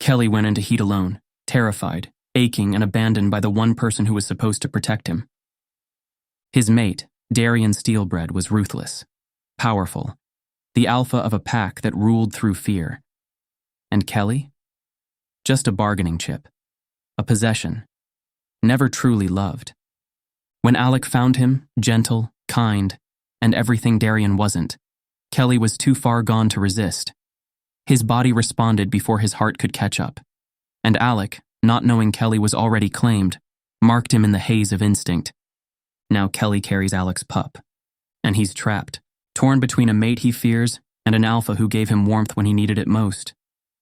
Kelly went into heat alone, terrified, aching, and abandoned by the one person who was supposed to protect him. His mate, Darian Steelbread, was ruthless, powerful, the alpha of a pack that ruled through fear. And Kelly? Just a bargaining chip, a possession, never truly loved. When Alec found him, gentle, kind, and everything Darian wasn't, Kelly was too far gone to resist. His body responded before his heart could catch up, and Alec, not knowing Kelly was already claimed, marked him in the haze of instinct. Now Kelly carries Alec's pup, and he's trapped, torn between a mate he fears and an alpha who gave him warmth when he needed it most,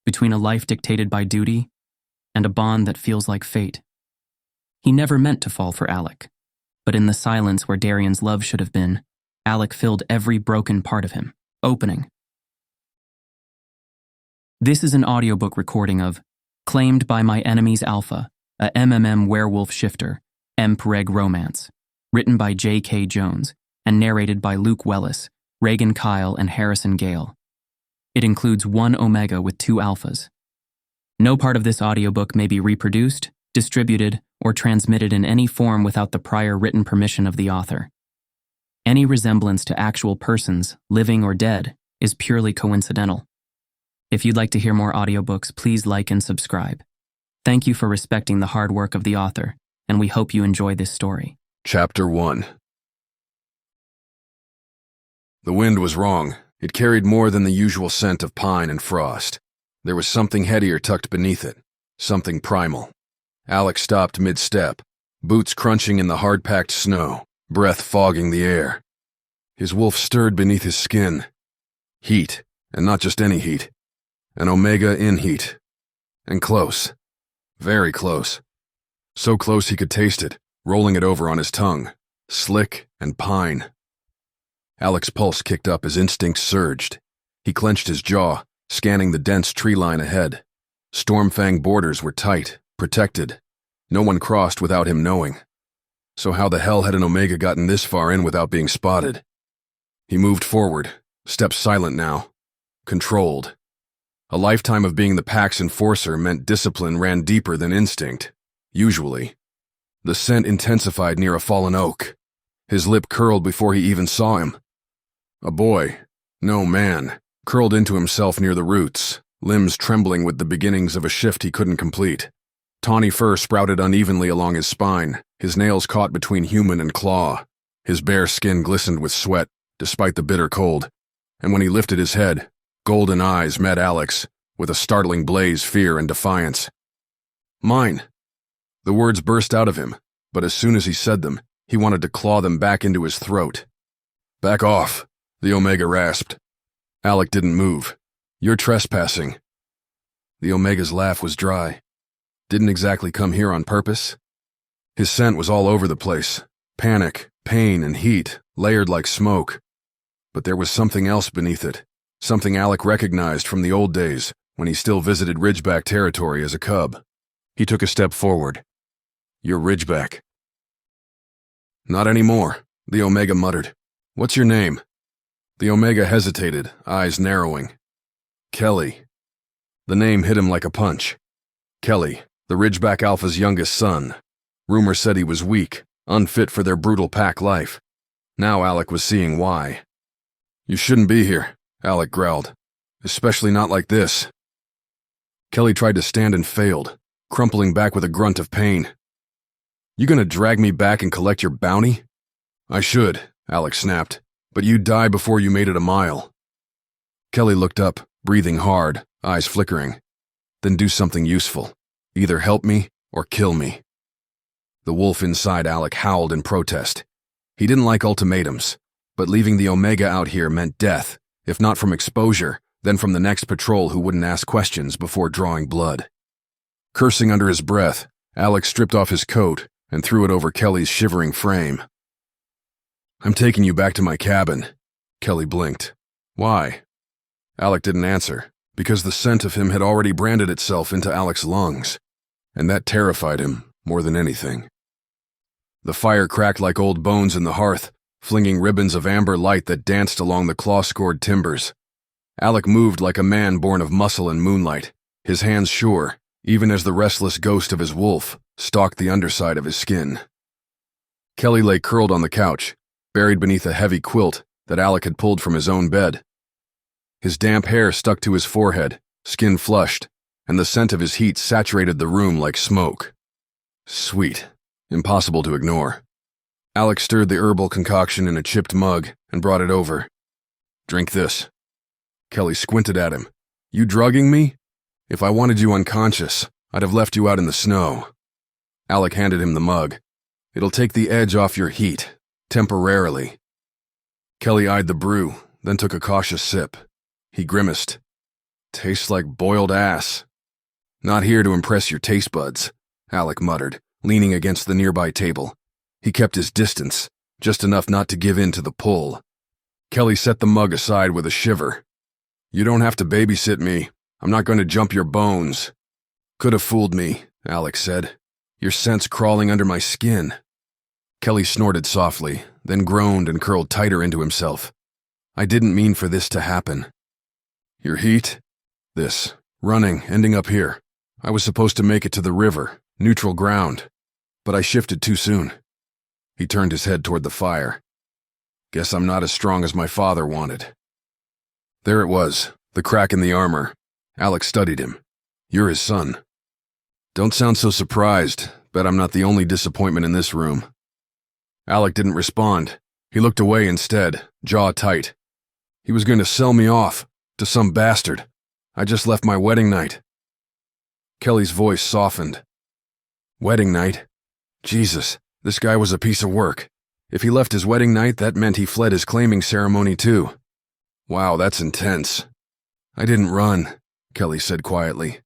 between a life dictated by duty and a bond that feels like fate. He never meant to fall for Alec, but in the silence where Darian's love should have been, Alec filled every broken part of him, opening. This is an audiobook recording of Claimed by My Enemy's Alpha, a MMM Werewolf Shifter, MPREG romance, written by J.K. Jones and narrated by Luke Wellis, Reagan Kyle, and Harrison Gale. It includes 1 Omega with 2 alphas. No part of this audiobook may be reproduced, distributed, or transmitted in any form without the prior written permission of the author. Any resemblance to actual persons, living or dead, is purely coincidental. If you'd like to hear more audiobooks, please like and subscribe. Thank you for respecting the hard work of the author, and we hope you enjoy this story. Chapter 1. The wind was wrong. It carried more than the usual scent of pine and frost. There was something headier tucked beneath it, something primal. Alec stopped mid-step, boots crunching in the hard-packed snow, breath fogging the air. His wolf stirred beneath his skin. Heat, and not just any heat. An Omega in heat. And close. Very close. So close he could taste it, rolling it over on his tongue. Slick and pine. Alec's pulse kicked up as instincts surged. He clenched his jaw, scanning the dense tree line ahead. Stormfang borders were tight, protected. No one crossed without him knowing. So how the hell had an Omega gotten this far in without being spotted? He moved forward, stepped silent now. Controlled. A lifetime of being the pack's enforcer meant discipline ran deeper than instinct, usually. The scent intensified near a fallen oak. His lip curled before he even saw him. A boy, no man, curled into himself near the roots, limbs trembling with the beginnings of a shift he couldn't complete. Tawny fur sprouted unevenly along his spine, his nails caught between human and claw. His bare skin glistened with sweat, despite the bitter cold, and when he lifted his head, golden eyes met Alec's, with a startling blaze, fear and defiance. Mine. The words burst out of him, but as soon as he said them, he wanted to claw them back into his throat. Back off, the Omega rasped. Alec didn't move. You're trespassing. The Omega's laugh was dry. Didn't exactly come here on purpose. His scent was all over the place. Panic, pain, and heat, layered like smoke. But there was something else beneath it. Something Alec recognized from the old days, when he still visited Ridgeback territory as a cub. He took a step forward. You're Ridgeback. Not anymore, the Omega muttered. What's your name? The Omega hesitated, eyes narrowing. Kelly. The name hit him like a punch. Kelly, the Ridgeback Alpha's youngest son. Rumor said he was weak, unfit for their brutal pack life. Now Alec was seeing why. You shouldn't be here, Alec growled. Especially not like this. Kelly tried to stand and failed, crumpling back with a grunt of pain. You gonna drag me back and collect your bounty? I should, Alec snapped, but you'd die before you made it a mile. Kelly looked up, breathing hard, eyes flickering. Then do something useful. Either help me or kill me. The wolf inside Alec howled in protest. He didn't like ultimatums, but leaving the Omega out here meant death, if not from exposure, then from the next patrol who wouldn't ask questions before drawing blood. Cursing under his breath, Alec stripped off his coat and threw it over Kelly's shivering frame. I'm taking you back to my cabin. Kelly blinked. Why? Alec didn't answer, because the scent of him had already branded itself into Alec's lungs, and that terrified him more than anything. The fire cracked like old bones in the hearth, flinging ribbons of amber light that danced along the claw-scored timbers. Alec moved like a man born of muscle and moonlight, his hands sure, even as the restless ghost of his wolf stalked the underside of his skin. Kelly lay curled on the couch, buried beneath a heavy quilt that Alec had pulled from his own bed. His damp hair stuck to his forehead, skin flushed, and the scent of his heat saturated the room like smoke. Sweet. Impossible to ignore. Alec stirred the herbal concoction in a chipped mug and brought it over. Drink this. Kelly squinted at him. You drugging me? If I wanted you unconscious, I'd have left you out in the snow. Alec handed him the mug. It'll take the edge off your heat, temporarily. Kelly eyed the brew, then took a cautious sip. He grimaced. Tastes like boiled ass. Not here to impress your taste buds, Alec muttered, leaning against the nearby table. He kept his distance, just enough not to give in to the pull. Kelly set the mug aside with a shiver. You don't have to babysit me. I'm not going to jump your bones. Could have fooled me, Alec said. Your scent's crawling under my skin. Kelly snorted softly, then groaned and curled tighter into himself. I didn't mean for this to happen. Your heat? This. Running, ending up here. I was supposed to make it to the river, neutral ground. But I shifted too soon. He turned his head toward the fire. Guess I'm not as strong as my father wanted. There it was, the crack in the armor. Alec studied him. You're his son. Don't sound so surprised. Bet I'm not the only disappointment in this room. Alec didn't respond. He looked away instead, jaw tight. He was going to sell me off, to some bastard. I just left my wedding night. Kelly's voice softened. Wedding night? Jesus, this guy was a piece of work. If he left his wedding night, that meant he fled his claiming ceremony too. Wow, that's intense. I didn't run, Kelly said quietly.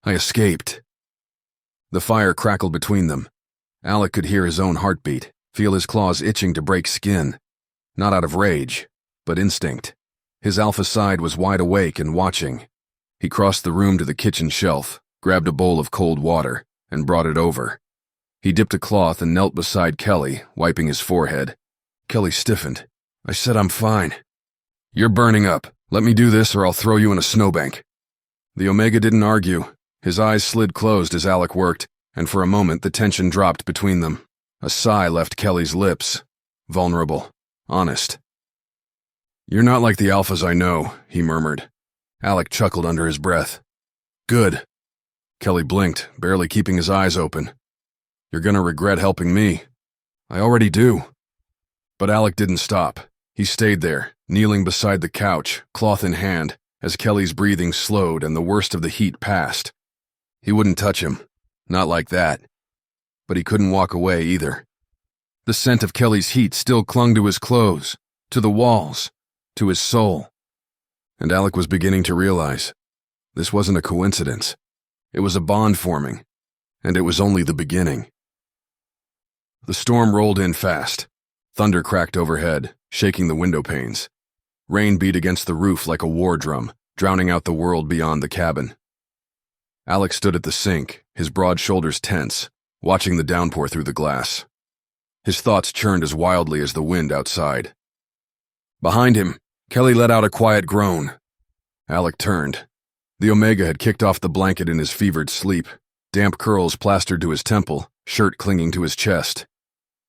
I escaped. The fire crackled between them. Alec could hear his own heartbeat, feel his claws itching to break skin. Not out of rage, but instinct. His alpha side was wide awake and watching. He crossed the room to the kitchen shelf, grabbed a bowl of cold water, and brought it over. He dipped a cloth and knelt beside Kelly, wiping his forehead. Kelly stiffened. I said I'm fine. You're burning up. Let me do this or I'll throw you in a snowbank. The Omega didn't argue. His eyes slid closed as Alec worked, and for a moment the tension dropped between them. A sigh left Kelly's lips. Vulnerable. Honest. You're not like the alphas I know, he murmured. Alec chuckled under his breath. Good. Kelly blinked, barely keeping his eyes open. You're gonna regret helping me. I already do. But Alec didn't stop. He stayed there, kneeling beside the couch, cloth in hand, as Kelly's breathing slowed and the worst of the heat passed. He wouldn't touch him. Not like that. But he couldn't walk away either. The scent of Kelly's heat still clung to his clothes, to the walls, to his soul. And Alec was beginning to realize this wasn't a coincidence. It was a bond forming, and it was only the beginning. The storm rolled in fast. Thunder cracked overhead, shaking the window panes. Rain beat against the roof like a war drum, drowning out the world beyond the cabin. Alec stood at the sink, his broad shoulders tense, watching the downpour through the glass. His thoughts churned as wildly as the wind outside. Behind him, Kelly let out a quiet groan. Alec turned. The Omega had kicked off the blanket in his fevered sleep, damp curls plastered to his temple, shirt clinging to his chest.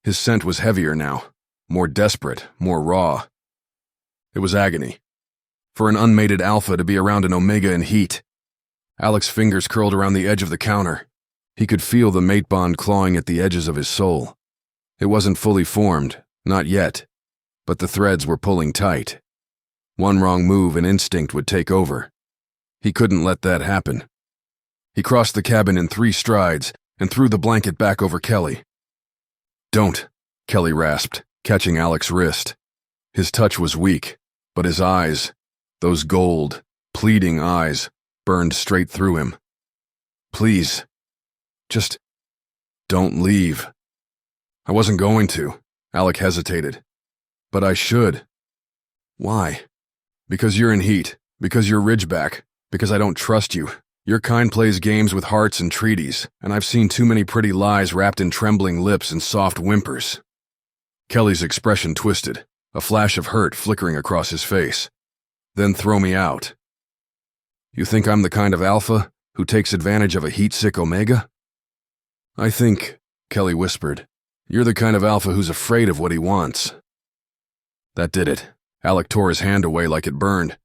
His scent was heavier now, more desperate, more raw. It was agony. For an unmated alpha to be around an Omega in heat. Alec's fingers curled around the edge of the counter. He could feel the mate bond clawing at the edges of his soul. It wasn't fully formed, not yet, but the threads were pulling tight. One wrong move and instinct would take over. He couldn't let that happen. He crossed the cabin in 3 strides and threw the blanket back over Kelly. Don't, Kelly rasped, catching Alec's wrist. His touch was weak, but his eyes, those gold, pleading eyes, burned straight through him. Please, just don't leave. I wasn't going to, Alec hesitated. But I should. Why? Because you're in heat, because you're Ridgeback, because I don't trust you. Your kind plays games with hearts and treaties, and I've seen too many pretty lies wrapped in trembling lips and soft whimpers. Kelly's expression twisted, a flash of hurt flickering across his face. Then throw me out. You think I'm the kind of alpha? who takes advantage of a heat-sick Omega? I think, Kelly whispered, you're the kind of alpha who's afraid of what he wants. That did it. Alec tore his hand away like it burned.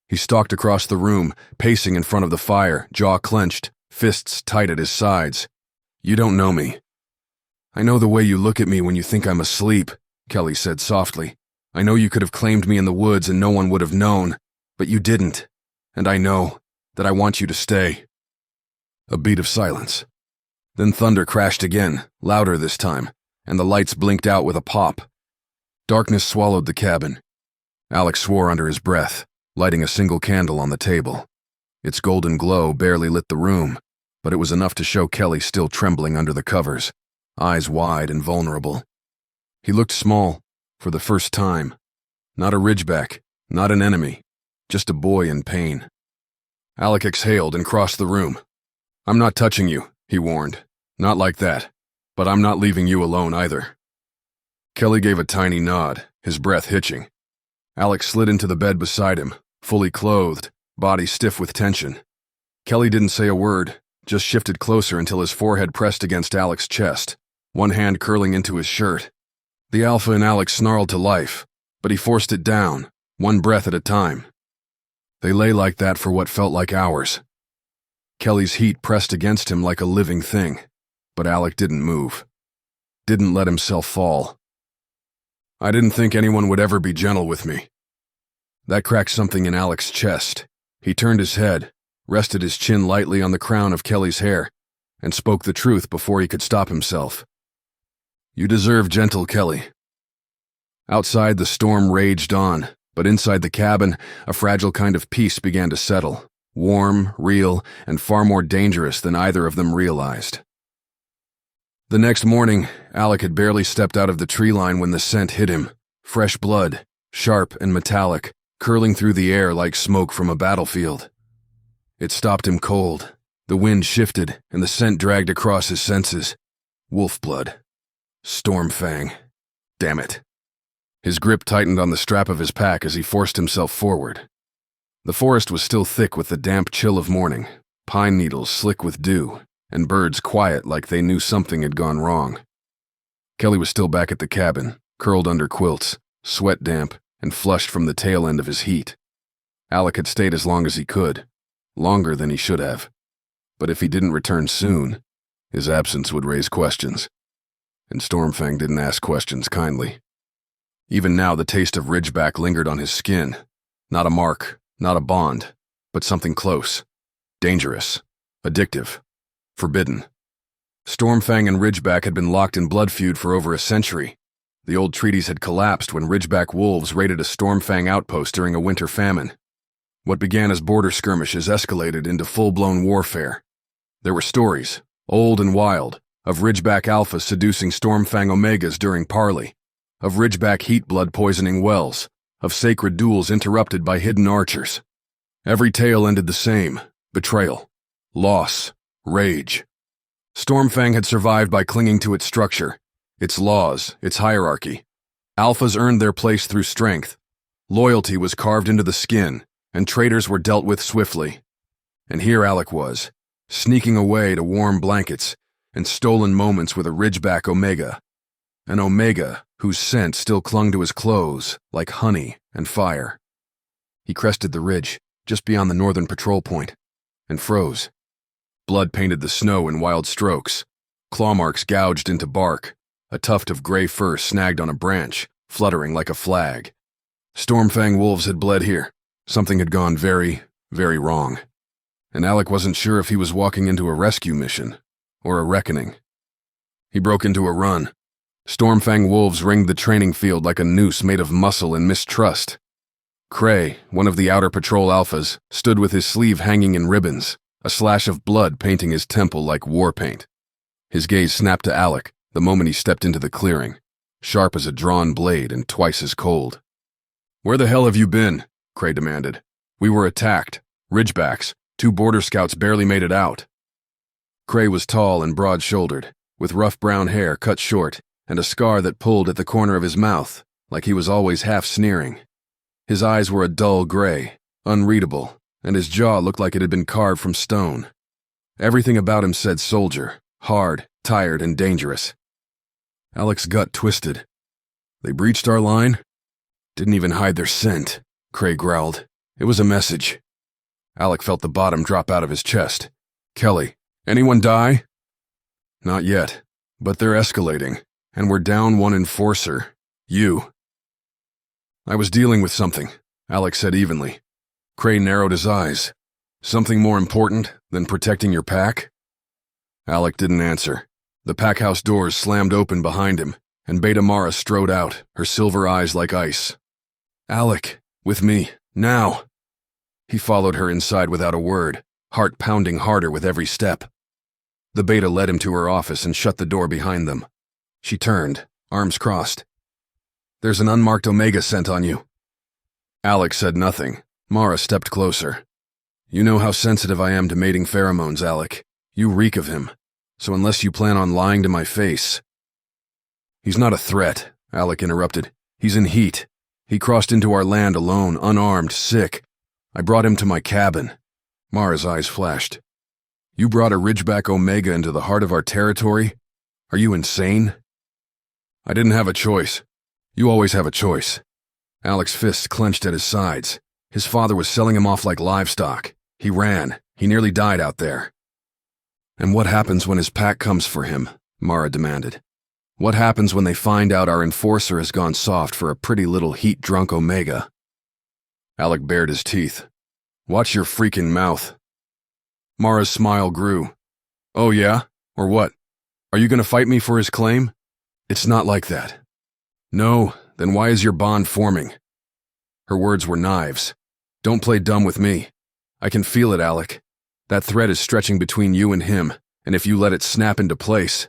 He stalked across the room, pacing in front of the fire, jaw clenched, fists tight at his sides. You don't know me. I know the way you look at me when you think I'm asleep, Kelly said softly. I know you could have claimed me in the woods and no one would have known, but you didn't. And I know that I want you to stay. A beat of silence. Then thunder crashed again, louder this time, and the lights blinked out with a pop. Darkness swallowed the cabin. Alec swore under his breath, lighting a single candle on the table. Its golden glow barely lit the room, but it was enough to show Kelly still trembling under the covers, eyes wide and vulnerable. He looked small, for the first time. Not a ridgeback, not an enemy, just a boy in pain. Alec exhaled and crossed the room. I'm not touching you, he warned. Not like that, but I'm not leaving you alone either. Kelly gave a tiny nod, his breath hitching. Alec slid into the bed beside him, fully clothed, body stiff with tension. Kelly didn't say a word, just shifted closer until his forehead pressed against Alec's chest, one hand curling into his shirt. The alpha in Alec snarled to life, but he forced it down, one breath at a time. They lay like that for what felt like hours. Kelly's heat pressed against him like a living thing, but Alec didn't move. Didn't let himself fall. I didn't think anyone would ever be gentle with me. That cracked something in Alec's chest. He turned his head, rested his chin lightly on the crown of Kelly's hair, and spoke the truth before he could stop himself. You deserve gentle, Kelly. Outside, the storm raged on, but inside the cabin, a fragile kind of peace began to settle, warm, real, and far more dangerous than either of them realized. The next morning, Alec had barely stepped out of the tree line when the scent hit him, fresh blood, sharp and metallic, curling through the air like smoke from a battlefield. It stopped him cold. The wind shifted, and the scent dragged across his senses. Wolf blood. Stormfang. Damn it. His grip tightened on the strap of his pack as he forced himself forward. The forest was still thick with the damp chill of morning, pine needles slick with dew, and birds quiet like they knew something had gone wrong. Kelly was still back at the cabin, curled under quilts, sweat damp, and flushed from the tail end of his heat. Alec had stayed as long as he could, longer than he should have. But if he didn't return soon, his absence would raise questions. And Stormfang didn't ask questions kindly. Even now, the taste of ridgeback lingered on his skin. Not a mark, not a bond, but something close, dangerous, addictive, forbidden. Stormfang and ridgeback had been locked in blood feud for over a century. The old treaties had collapsed when ridgeback wolves raided a Stormfang outpost during a winter famine. What began as border skirmishes escalated into full-blown warfare. There were stories, old and wild, of ridgeback alphas seducing Stormfang omegas during parley, of ridgeback heat blood poisoning wells, of sacred duels interrupted by hidden archers. Every tale ended the same: betrayal, loss, rage. Stormfang had survived by clinging to its structure, its laws, its hierarchy. Alphas earned their place through strength. Loyalty was carved into the skin, and traitors were dealt with swiftly. And here Alec was, sneaking away to warm blankets and stolen moments with a ridgeback omega. An omega whose scent still clung to his clothes like honey and fire. He crested the ridge, just beyond the northern patrol point, and froze. Blood painted the snow in wild strokes. Claw marks gouged into bark. A tuft of gray fur snagged on a branch, fluttering like a flag. Stormfang wolves had bled here. Something had gone very, very wrong. And Alec wasn't sure if he was walking into a rescue mission or a reckoning. He broke into a run. Stormfang wolves ringed the training field like a noose made of muscle and mistrust. Cray, one of the outer patrol alphas, stood with his sleeve hanging in ribbons, a slash of blood painting his temple like war paint. His gaze snapped to Alec the moment he stepped into the clearing, sharp as a drawn blade and twice as cold. "Where the hell have you been?" Cray demanded. "We were attacked. Ridgebacks. 2 border scouts barely made it out." Cray was tall and broad-shouldered, with rough brown hair cut short and a scar that pulled at the corner of his mouth, like he was always half sneering. His eyes were a dull gray, unreadable, and his jaw looked like it had been carved from stone. Everything about him said soldier, hard, tired, and dangerous. Alec's gut twisted. They breached our line? Didn't even hide their scent, Cray growled. It was a message. Alec felt the bottom drop out of his chest. Kelly, anyone die? Not yet, but they're escalating, and we're down one enforcer. You. I was dealing with something, Alec said evenly. Cray narrowed his eyes. Something more important than protecting your pack? Alec didn't answer. The pack house doors slammed open behind him, and Beta Mara strode out, her silver eyes like ice. Alec, with me, now. He followed her inside without a word, heart pounding harder with every step. The Beta led him to her office and shut the door behind them. She turned, arms crossed. There's an unmarked Omega scent on you. Alec said nothing. Mara stepped closer. You know how sensitive I am to mating pheromones, Alec. You reek of him. So unless you plan on lying to my face... He's not a threat, Alec interrupted. He's in heat. He crossed into our land alone, unarmed, sick. I brought him to my cabin. Mara's eyes flashed. You brought a Ridgeback Omega into the heart of our territory? Are you insane? I didn't have a choice. You always have a choice. Alec's fists clenched at his sides. His father was selling him off like livestock. He ran. He nearly died out there. And what happens when his pack comes for him? Mara demanded. What happens when they find out our enforcer has gone soft for a pretty little heat-drunk Omega? Alec bared his teeth. Watch your freaking mouth. Mara's smile grew. Oh yeah? Or what? Are you gonna fight me for his claim? It's not like that. No, then why is your bond forming? Her words were knives. Don't play dumb with me. I can feel it, Alec. That thread is stretching between you and him, and if you let it snap into place...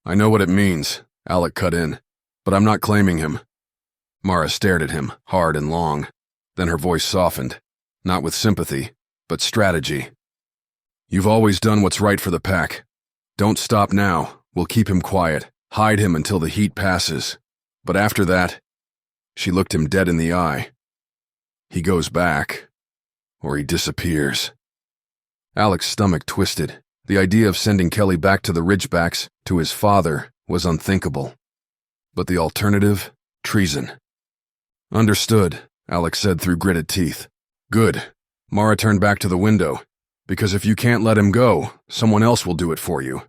I know what it means, Alec cut in, but I'm not claiming him. Mara stared at him, hard and long. Then her voice softened, not with sympathy, but strategy. You've always done what's right for the pack. Don't stop now. We'll keep him quiet, hide him until the heat passes. But after that, she looked him dead in the eye. He goes back, or he disappears. Alec's stomach twisted. The idea of sending Kelly back to the Ridgebacks, to his father, was unthinkable. But the alternative? Treason. Understood, Alec said through gritted teeth. Good. Mara turned back to the window. Because if you can't let him go, someone else will do it for you.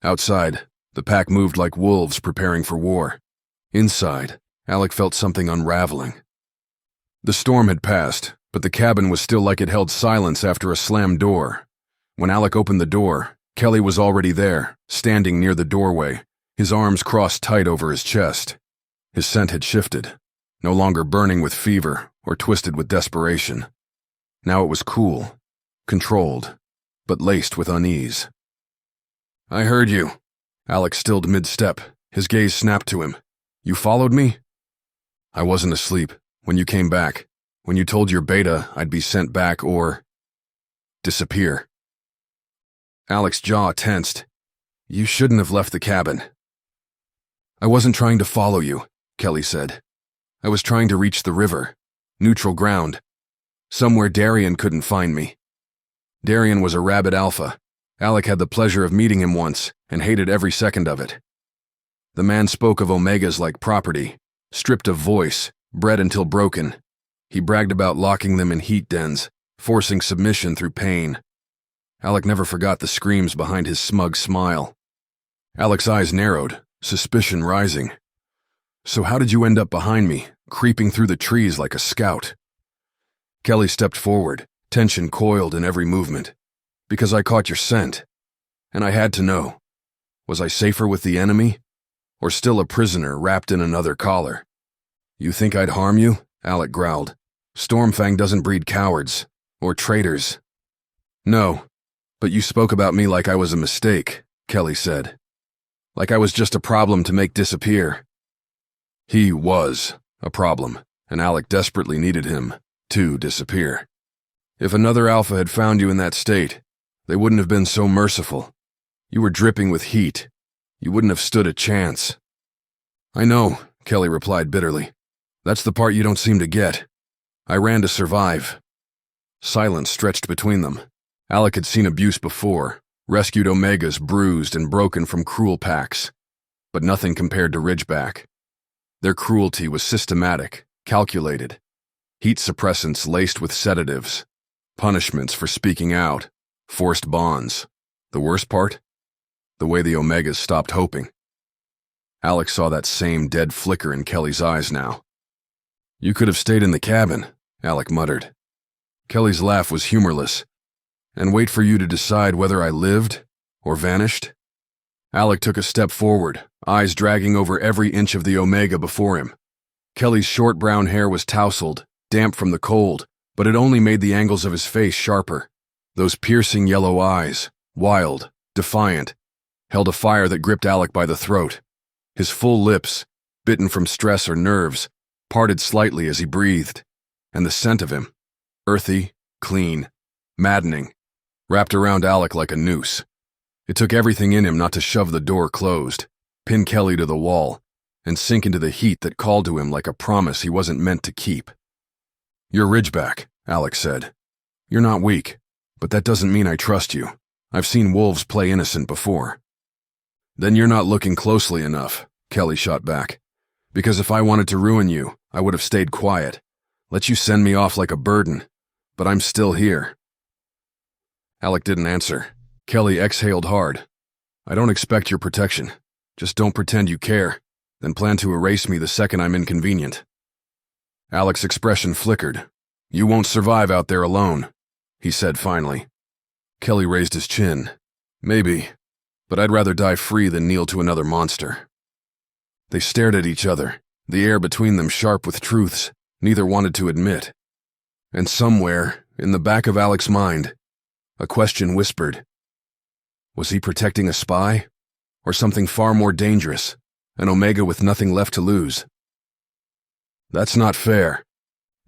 Outside, the pack moved like wolves preparing for war. Inside, Alec felt something unraveling. The storm had passed, but the cabin was still like it held silence after a slammed door. When Alec opened the door, Kelly was already there, standing near the doorway, his arms crossed tight over his chest. His scent had shifted, no longer burning with fever or twisted with desperation. Now it was cool, controlled, but laced with unease. I heard you. Alec stilled mid-step. His gaze snapped to him. You followed me? I wasn't asleep. When you came back. When you told your beta I'd be sent back or... disappear. Alec's jaw tensed. You shouldn't have left the cabin. I wasn't trying to follow you, Kelly said. I was trying to reach the river. Neutral ground. Somewhere Darien couldn't find me. Darien was a rabid alpha. Alec had the pleasure of meeting him once and hated every second of it. The man spoke of Omegas like property, stripped of voice, bred until broken. He bragged about locking them in heat dens, forcing submission through pain. Alec never forgot the screams behind his smug smile. Alec's eyes narrowed, suspicion rising. So how did you end up behind me, creeping through the trees like a scout? Kelly stepped forward, tension coiled in every movement. Because I caught your scent. And I had to know. Was I safer with the enemy? Or still a prisoner wrapped in another collar? You think I'd harm you? Alec growled. Stormfang doesn't breed cowards. Or traitors. No. But you spoke about me like I was a mistake, Kelly said. Like I was just a problem to make disappear. He was a problem, and Alec desperately needed him to disappear. If another alpha had found you in that state, they wouldn't have been so merciful. You were dripping with heat. You wouldn't have stood a chance. I know, Kelly replied bitterly. That's the part you don't seem to get. I ran to survive. Silence stretched between them. Alec had seen abuse before, rescued Omegas bruised and broken from cruel packs, but nothing compared to Ridgeback. Their cruelty was systematic, calculated. Heat suppressants laced with sedatives, punishments for speaking out, forced bonds. The worst part? The way the Omegas stopped hoping. Alec saw that same dead flicker in Kelly's eyes now. "You could have stayed in the cabin," Alec muttered. Kelly's laugh was humorless. "And wait for you to decide whether I lived or vanished?" Alec took a step forward, eyes dragging over every inch of the Omega before him. Kelly's short brown hair was tousled, damp from the cold, but it only made the angles of his face sharper. Those piercing yellow eyes, wild, defiant, held a fire that gripped Alec by the throat. His full lips, bitten from stress or nerves, parted slightly as he breathed, and the scent of him, earthy, clean, maddening, wrapped around Alec like a noose. It took everything in him not to shove the door closed, pin Kelly to the wall, and sink into the heat that called to him like a promise he wasn't meant to keep. "You're Ridgeback," Alec said. "You're not weak, but that doesn't mean I trust you. I've seen wolves play innocent before." "Then you're not looking closely enough," Kelly shot back. "Because if I wanted to ruin you, I would have stayed quiet, let you send me off like a burden, but I'm still here." Alec didn't answer. Kelly exhaled hard. "I don't expect your protection. Just don't pretend you care, then plan to erase me the second I'm inconvenient." Alec's expression flickered. "You won't survive out there alone," he said finally. Kelly raised his chin. "Maybe, but I'd rather die free than kneel to another monster." They stared at each other, the air between them sharp with truths neither wanted to admit. And somewhere, in the back of Alec's mind, a question whispered. Was he protecting a spy? Or something far more dangerous, an Omega with nothing left to lose? "That's not fair."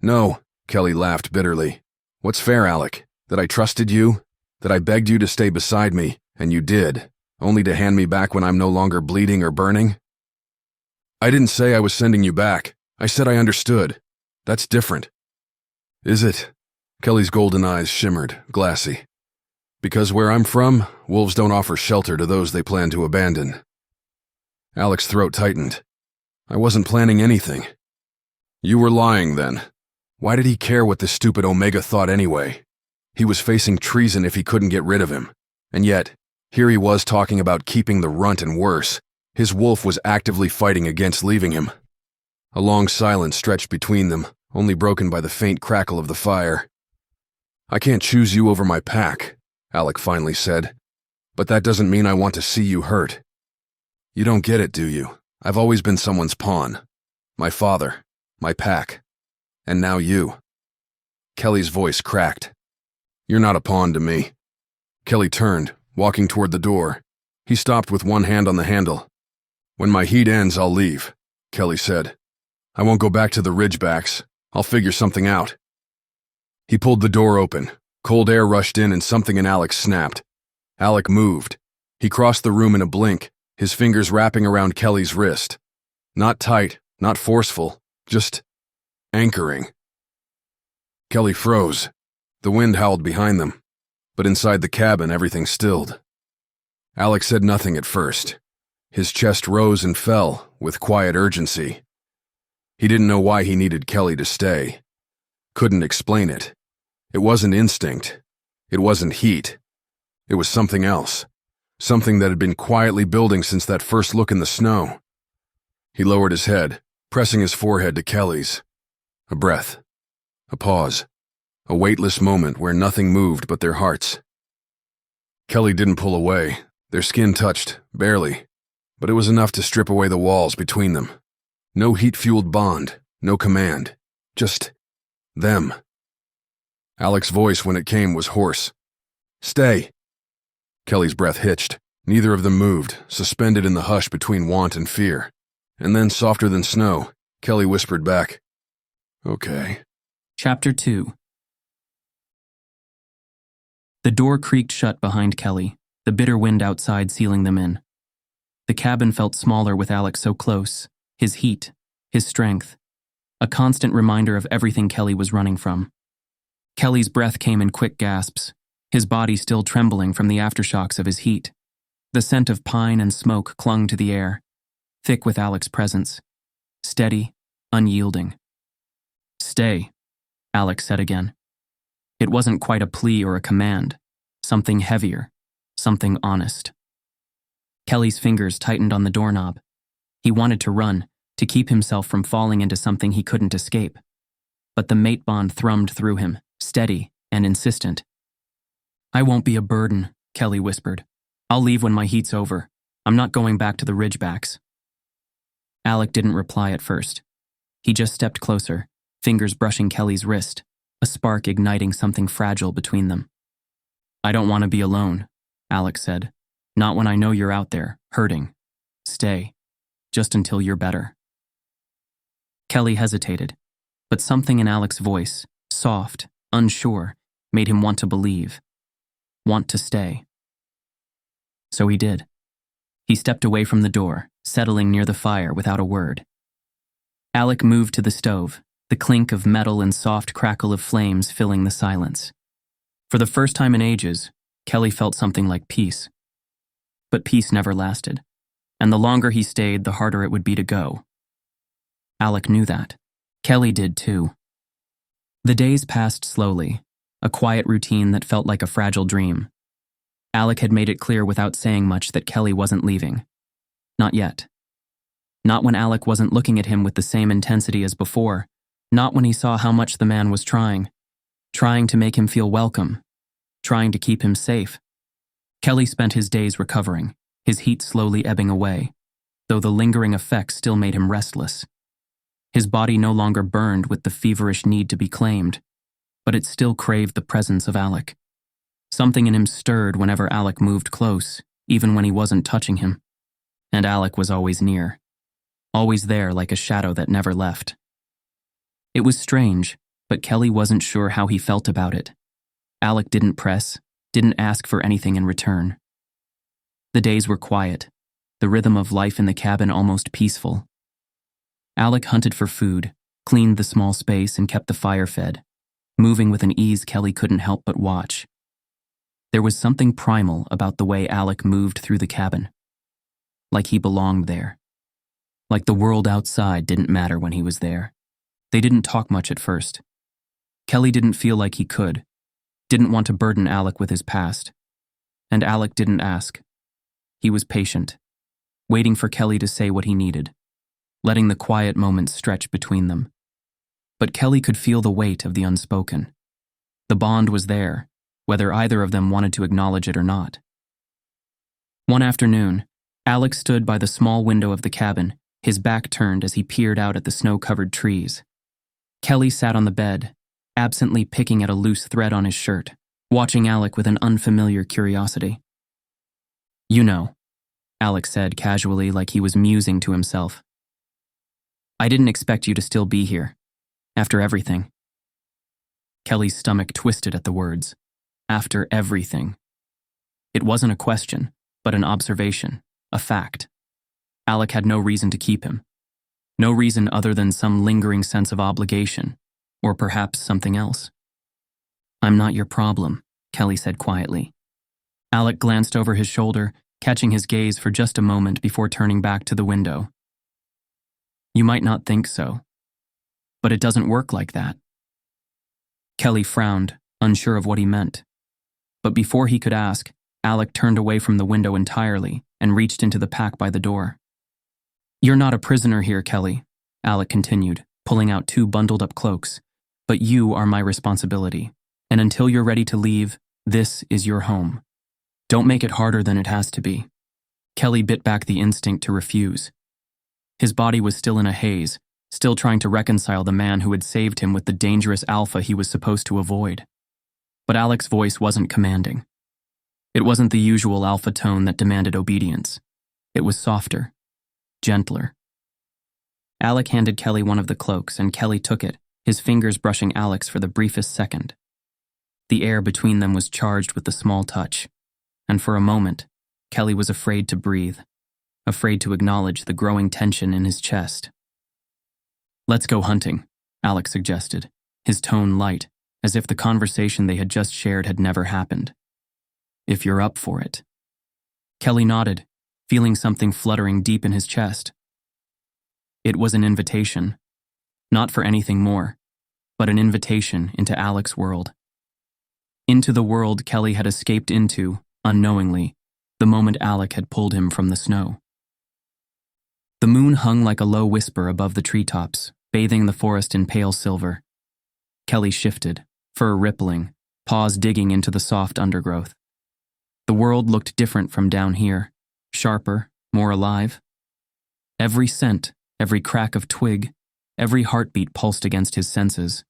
"No," Kelly laughed bitterly. "What's fair, Alec? That I trusted you? That I begged you to stay beside me, and you did, only to hand me back when I'm no longer bleeding or burning?" "I didn't say I was sending you back. I said I understood. That's different." "Is it?" Kelly's golden eyes shimmered, glassy. "Because where I'm from, wolves don't offer shelter to those they plan to abandon." Alec's throat tightened. "I wasn't planning anything." "You were lying, then. Why did he care what this stupid Omega thought anyway? He was facing treason if he couldn't get rid of him. And yet, here he was talking about keeping the runt and worse. His wolf was actively fighting against leaving him." A long silence stretched between them, only broken by the faint crackle of the fire. "I can't choose you over my pack," Alec finally said. "But that doesn't mean I want to see you hurt. You don't get it, do you? I've always been someone's pawn. My father, my pack, and now you." Kelly's voice cracked. "You're not a pawn to me." Kelly turned, walking toward the door. He stopped with one hand on the handle. "When my heat ends, I'll leave," Kelly said. "I won't go back to the Ridgebacks. I'll figure something out." He pulled the door open. Cold air rushed in and something in Alec snapped. Alec moved. He crossed the room in a blink, his fingers wrapping around Kelly's wrist. Not tight, not forceful, just anchoring. Kelly froze. The wind howled behind them, but inside the cabin everything stilled. Alec said nothing at first. His chest rose and fell with quiet urgency. He didn't know why he needed Kelly to stay. Couldn't explain it. It wasn't instinct. It wasn't heat. It was something else. Something that had been quietly building since that first look in the snow. He lowered his head, pressing his forehead to Kelly's. A breath. A pause. A weightless moment where nothing moved but their hearts. Kelly didn't pull away. Their skin touched, barely, but it was enough to strip away the walls between them. No heat-fueled bond, no command. Just them. Alec's voice, when it came, was hoarse. "Stay." Kelly's breath hitched. Neither of them moved, suspended in the hush between want and fear. And then, softer than snow, Kelly whispered back, "Okay." Chapter 2. The door creaked shut behind Kelly, the bitter wind outside sealing them in. The cabin felt smaller with Alec so close, his heat, his strength, a constant reminder of everything Kelly was running from. Kelly's breath came in quick gasps, his body still trembling from the aftershocks of his heat. The scent of pine and smoke clung to the air, thick with Alec's presence, steady, unyielding. "Stay," Alec said again. It wasn't quite a plea or a command, something heavier, something honest. Kelly's fingers tightened on the doorknob. He wanted to run, to keep himself from falling into something he couldn't escape. But the mate bond thrummed through him, steady and insistent. "I won't be a burden," Kelly whispered. "I'll leave when my heat's over. I'm not going back to the Ridgebacks." Alec didn't reply at first. He just stepped closer, fingers brushing Kelly's wrist, a spark igniting something fragile between them. "I don't want to be alone," Alec said. "Not when I know you're out there, hurting. Stay, just until you're better." Kelly hesitated, but something in Alec's voice, soft, unsure, made him want to believe, want to stay. So he did. He stepped away from the door, settling near the fire without a word. Alec moved to the stove, the clink of metal and soft crackle of flames filling the silence. For the first time in ages, Kelly felt something like peace. But peace never lasted, and the longer he stayed, the harder it would be to go. Alec knew that. Kelly did too. The days passed slowly, a quiet routine that felt like a fragile dream. Alec had made it clear without saying much that Kelly wasn't leaving. Not yet. Not when Alec wasn't looking at him with the same intensity as before, not when he saw how much the man was trying to make him feel welcome, trying to keep him safe. Kelly spent his days recovering, his heat slowly ebbing away, though the lingering effects still made him restless. His body no longer burned with the feverish need to be claimed, but it still craved the presence of Alec. Something in him stirred whenever Alec moved close, even when he wasn't touching him. And Alec was always near, always there like a shadow that never left. It was strange, but Kelly wasn't sure how he felt about it. Alec didn't press, didn't ask for anything in return. The days were quiet, the rhythm of life in the cabin almost peaceful. Alec hunted for food, cleaned the small space, and kept the fire fed, moving with an ease Kelly couldn't help but watch. There was something primal about the way Alec moved through the cabin. Like he belonged there. Like the world outside didn't matter when he was there. They didn't talk much at first. Kelly didn't feel like he could, didn't want to burden Alec with his past. And Alec didn't ask. He was patient, waiting for Kelly to say what he needed, letting the quiet moments stretch between them. But Kelly could feel the weight of the unspoken. The bond was there, whether either of them wanted to acknowledge it or not. One afternoon, Alec stood by the small window of the cabin, his back turned as he peered out at the snow-covered trees. Kelly sat on the bed, absently picking at a loose thread on his shirt, watching Alec with an unfamiliar curiosity. "You know," Alec said casually, like he was musing to himself. "I didn't expect you to still be here, after everything." Kelly's stomach twisted at the words. After everything. It wasn't a question, but an observation, a fact. Alec had no reason to keep him. No reason other than some lingering sense of obligation, or perhaps something else. "I'm not your problem," Kelly said quietly. Alec glanced over his shoulder, catching his gaze for just a moment before turning back to the window. "You might not think so, but it doesn't work like that." Kelly frowned, unsure of what he meant. But before he could ask, Alec turned away from the window entirely and reached into the pack by the door. "You're not a prisoner here, Kelly," Alec continued, pulling out 2 bundled-up cloaks. "But you are my responsibility, and until you're ready to leave, this is your home. Don't make it harder than it has to be." Kelly bit back the instinct to refuse. His body was still in a haze, still trying to reconcile the man who had saved him with the dangerous alpha he was supposed to avoid. But Alec's voice wasn't commanding. It wasn't the usual alpha tone that demanded obedience. It was softer, gentler. Alec handed Kelly one of the cloaks, and Kelly took it, his fingers brushing Alec's for the briefest second. The air between them was charged with the small touch, and for a moment, Kelly was afraid to breathe, afraid to acknowledge the growing tension in his chest. "Let's go hunting," Alec suggested, his tone light, as if the conversation they had just shared had never happened. "If you're up for it." Kelly nodded, feeling something fluttering deep in his chest. It was an invitation, not for anything more, but an invitation into Alec's world. Into the world Kelly had escaped into, unknowingly, the moment Alec had pulled him from the snow. The moon hung like a low whisper above the treetops, bathing the forest in pale silver. Kelly shifted, fur rippling, paws digging into the soft undergrowth. The world looked different from down here, sharper, more alive. Every scent, every crack of twig, every heartbeat pulsed against his senses.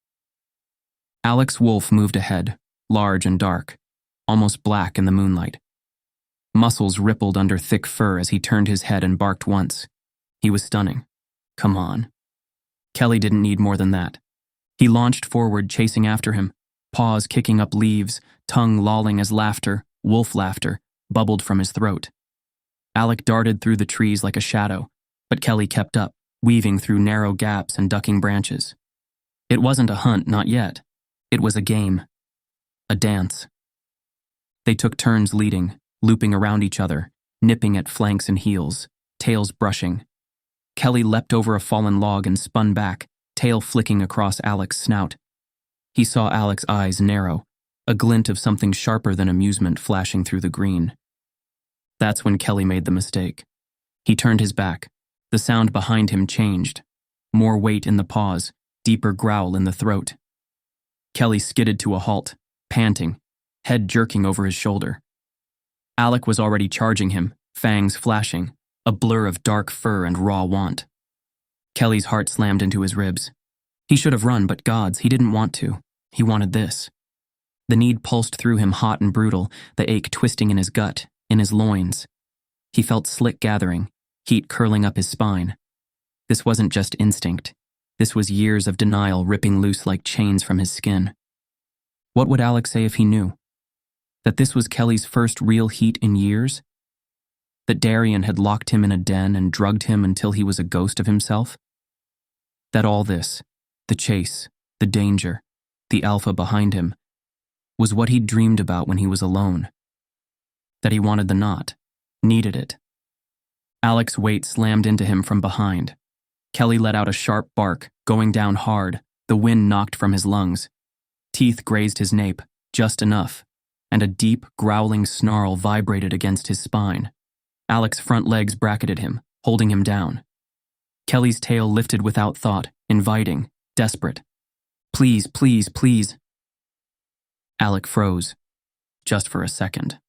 Alec's wolf moved ahead, large and dark, almost black in the moonlight. Muscles rippled under thick fur as he turned his head and barked once. He was stunning. Come on. Kelly didn't need more than that. He launched forward, chasing after him, paws kicking up leaves, tongue lolling as laughter, wolf laughter, bubbled from his throat. Alec darted through the trees like a shadow, but Kelly kept up, weaving through narrow gaps and ducking branches. It wasn't a hunt, not yet. It was a game. A dance. They took turns leading, looping around each other, nipping at flanks and heels, tails brushing. Kelly leapt over a fallen log and spun back, tail flicking across Alec's snout. He saw Alec's eyes narrow, a glint of something sharper than amusement flashing through the green. That's when Kelly made the mistake. He turned his back. The sound behind him changed. More weight in the paws, deeper growl in the throat. Kelly skidded to a halt, panting, head jerking over his shoulder. Alec was already charging him, fangs flashing, a blur of dark fur and raw want. Kelly's heart slammed into his ribs. He should have run, but gods, he didn't want to. He wanted this. The need pulsed through him hot and brutal, the ache twisting in his gut, in his loins. He felt slick gathering, heat curling up his spine. This wasn't just instinct. This was years of denial ripping loose like chains from his skin. What would Alec say if he knew? That this was Kelly's first real heat in years? That Darian had locked him in a den and drugged him until he was a ghost of himself? That all this, the chase, the danger, the alpha behind him, was what he'd dreamed about when he was alone. That he wanted the knot, needed it. Alec's weight slammed into him from behind. Kelly let out a sharp bark, going down hard, the wind knocked from his lungs. Teeth grazed his nape, just enough, and a deep, growling snarl vibrated against his spine. Alec's front legs bracketed him, holding him down. Kelly's tail lifted without thought, inviting, desperate. Please, please, please. Alec froze, just for a second.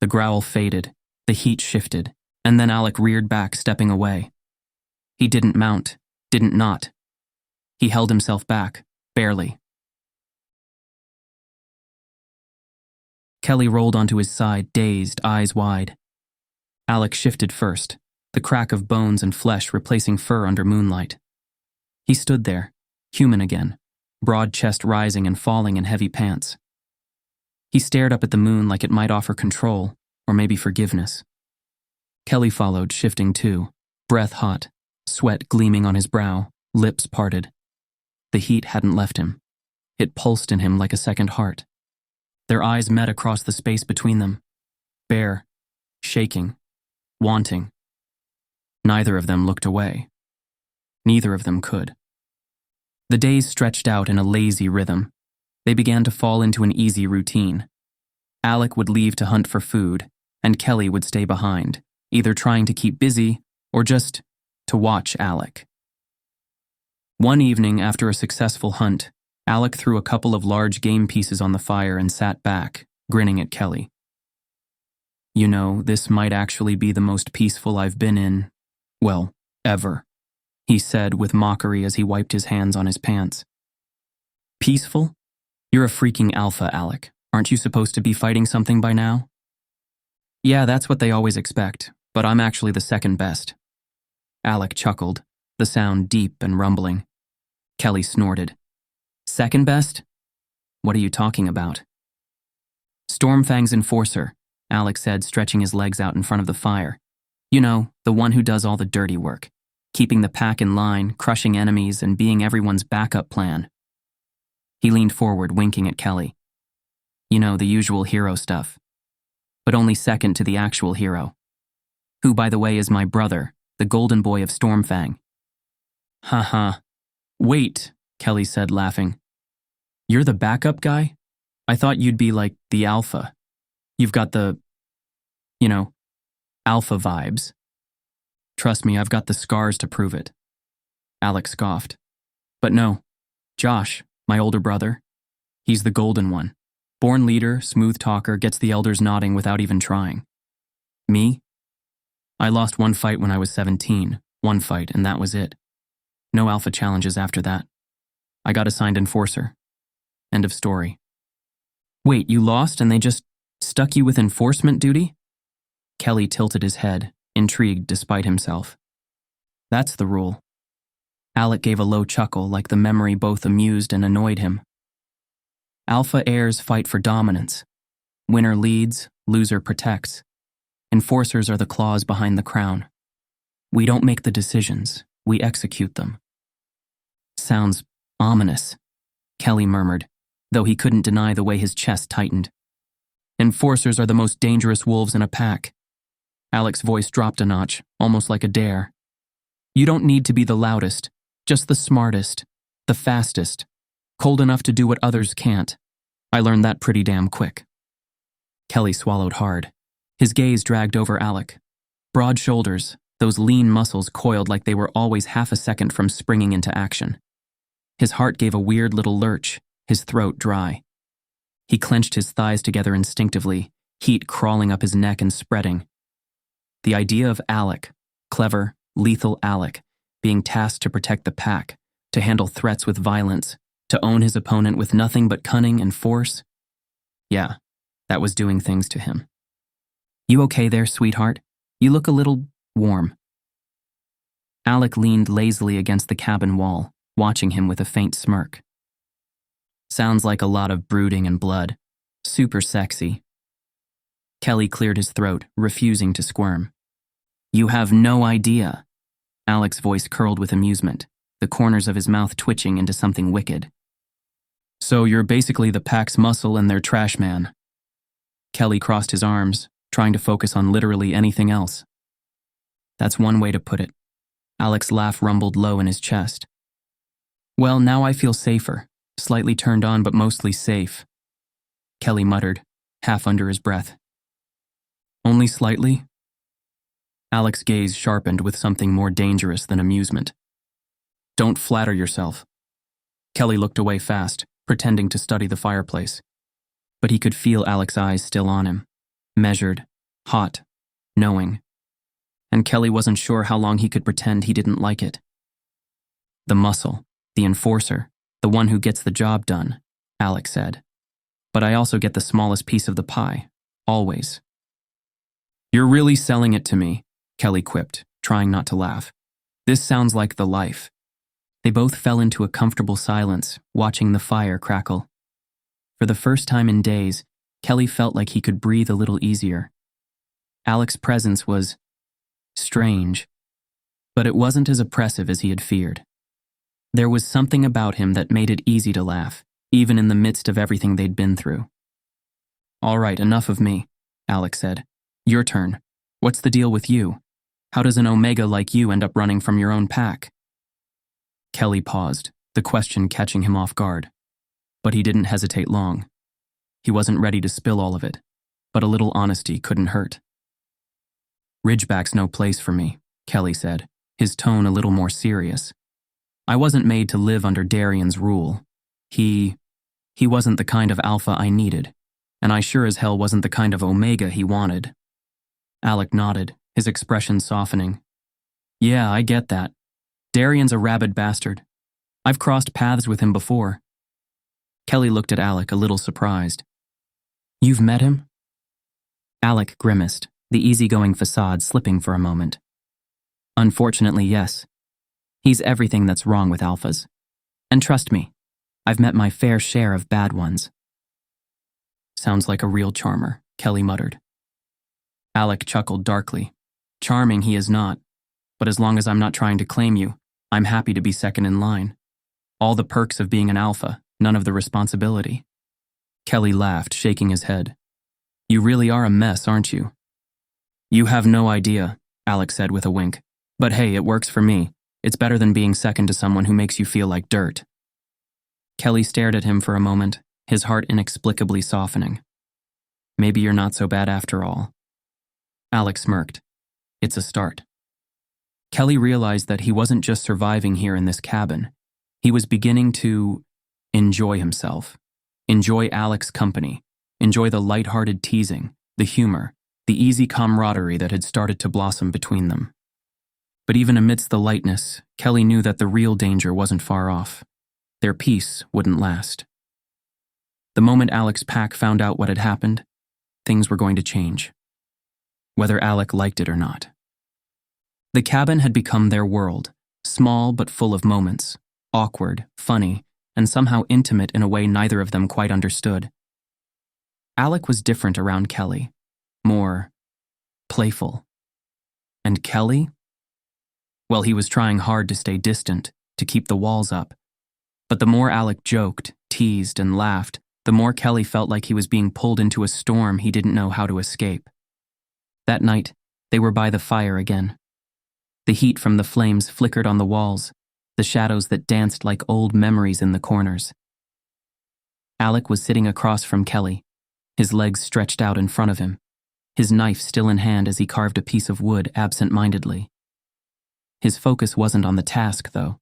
The growl faded, the heat shifted, and then Alec reared back, stepping away. He didn't mount, didn't knot. He held himself back, barely. Kelly rolled onto his side, dazed, eyes wide. Alec shifted first, the crack of bones and flesh replacing fur under moonlight. He stood there, human again, broad chest rising and falling in heavy pants. He stared up at the moon like it might offer control, or maybe forgiveness. Kelly followed, shifting too, breath hot, sweat gleaming on his brow, lips parted. The heat hadn't left him. It pulsed in him like a second heart. Their eyes met across the space between them, bare, shaking, wanting. Neither of them looked away. Neither of them could. The days stretched out in a lazy rhythm. They began to fall into an easy routine. Alec would leave to hunt for food, and Kelly would stay behind, either trying to keep busy or just to watch Alec. One evening after a successful hunt, Alec threw a couple of large game pieces on the fire and sat back, grinning at Kelly. You know, this might actually be the most peaceful I've been in, well, ever, he said with mockery as he wiped his hands on his pants. Peaceful? You're a freaking alpha, Alec. Aren't you supposed to be fighting something by now? Yeah, that's what they always expect, but I'm actually the second best. Alec chuckled, the sound deep and rumbling. Kelly snorted. Second best? What are you talking about? Stormfang's enforcer, Alec said, stretching his legs out in front of the fire. You know, the one who does all the dirty work, keeping the pack in line, crushing enemies, and being everyone's backup plan. He leaned forward, winking at Kelly. You know, the usual hero stuff. But only second to the actual hero. Who, by the way, is my brother, the golden boy of Stormfang. Haha. Wait, Kelly said, laughing. You're the backup guy? I thought you'd be like the alpha. You've got the, alpha vibes. Trust me, I've got the scars to prove it. Alex scoffed. But no, Josh, my older brother, he's the golden one. Born leader, smooth talker, gets the elders nodding without even trying. Me? I lost one fight when I was 17, one fight, and that was it. No alpha challenges after that. I got assigned enforcer. End of story. Wait, you lost and they just stuck you with enforcement duty? Kelly tilted his head, intrigued despite himself. That's the rule. Alec gave a low chuckle, like the memory both amused and annoyed him. Alpha heirs fight for dominance. Winner leads, loser protects. Enforcers are the claws behind the crown. We don't make the decisions, we execute them. Sounds ominous, Kelly murmured, though he couldn't deny the way his chest tightened. Enforcers are the most dangerous wolves in a pack. Alec's voice dropped a notch, almost like a dare. You don't need to be the loudest, just the smartest, the fastest, cold enough to do what others can't. I learned that pretty damn quick. Kelly swallowed hard. His gaze dragged over Alec. Broad shoulders, those lean muscles coiled like they were always half a second from springing into action. His heart gave a weird little lurch, his throat dry. He clenched his thighs together instinctively, heat crawling up his neck and spreading. The idea of Alec, clever, lethal Alec, being tasked to protect the pack, to handle threats with violence, to own his opponent with nothing but cunning and force. Yeah, that was doing things to him. You okay there, sweetheart? You look a little warm. Alec leaned lazily against the cabin wall, watching him with a faint smirk. Sounds like a lot of brooding and blood. Super sexy. Kelly cleared his throat, refusing to squirm. You have no idea. Alec's voice curled with amusement, the corners of his mouth twitching into something wicked. So you're basically the pack's muscle and their trash man. Kelly crossed his arms, trying to focus on literally anything else. That's one way to put it. Alec's laugh rumbled low in his chest. Well, now I feel safer, slightly turned on but mostly safe. Kelly muttered, half under his breath. Only slightly? Alec's gaze sharpened with something more dangerous than amusement. Don't flatter yourself. Kelly looked away fast, pretending to study the fireplace. But he could feel Alec's eyes still on him, measured, hot, knowing. And Kelly wasn't sure how long he could pretend he didn't like it. The muscle, the enforcer, the one who gets the job done, Alec said. But I also get the smallest piece of the pie, always. You're really selling it to me, Kelly quipped, trying not to laugh. This sounds like the life. They both fell into a comfortable silence, watching the fire crackle. For the first time in days, Kelly felt like he could breathe a little easier. Alec's presence was strange, but it wasn't as oppressive as he had feared. There was something about him that made it easy to laugh, even in the midst of everything they'd been through. All right, enough of me, Alec said. Your turn. What's the deal with you? How does an Omega like you end up running from your own pack? Kelly paused, the question catching him off guard. But he didn't hesitate long. He wasn't ready to spill all of it, but a little honesty couldn't hurt. Ridgeback's no place for me, Kelly said, his tone a little more serious. I wasn't made to live under Darian's rule. He wasn't the kind of alpha I needed, and I sure as hell wasn't the kind of Omega he wanted. Alec nodded, his expression softening. Yeah, I get that. Darian's a rabid bastard. I've crossed paths with him before. Kelly looked at Alec a little surprised. You've met him? Alec grimaced, the easygoing facade slipping for a moment. Unfortunately, yes. He's everything that's wrong with alphas. And trust me, I've met my fair share of bad ones. Sounds like a real charmer, Kelly muttered. Alec chuckled darkly. Charming he is not, but as long as I'm not trying to claim you, I'm happy to be second in line. All the perks of being an alpha, none of the responsibility. Kelly laughed, shaking his head. You really are a mess, aren't you? You have no idea, Alex said with a wink. But hey, it works for me. It's better than being second to someone who makes you feel like dirt. Kelly stared at him for a moment, his heart inexplicably softening. Maybe you're not so bad after all. Alex smirked. It's a start. Kelly realized that he wasn't just surviving here in this cabin. He was beginning to enjoy himself. Enjoy Alex's company. Enjoy the light-hearted teasing, the humor, the easy camaraderie that had started to blossom between them. But even amidst the lightness, Kelly knew that the real danger wasn't far off. Their peace wouldn't last. The moment Alex's pack found out what had happened, things were going to change. Whether Alec liked it or not. The cabin had become their world, small but full of moments, awkward, funny, and somehow intimate in a way neither of them quite understood. Alec was different around Kelly, more playful. And Kelly? Well, he was trying hard to stay distant, to keep the walls up. But the more Alec joked, teased, and laughed, the more Kelly felt like he was being pulled into a storm he didn't know how to escape. That night, they were by the fire again. The heat from the flames flickered on the walls, the shadows that danced like old memories in the corners. Alec was sitting across from Kelly, his legs stretched out in front of him, his knife still in hand as he carved a piece of wood absent-mindedly. His focus wasn't on the task, though.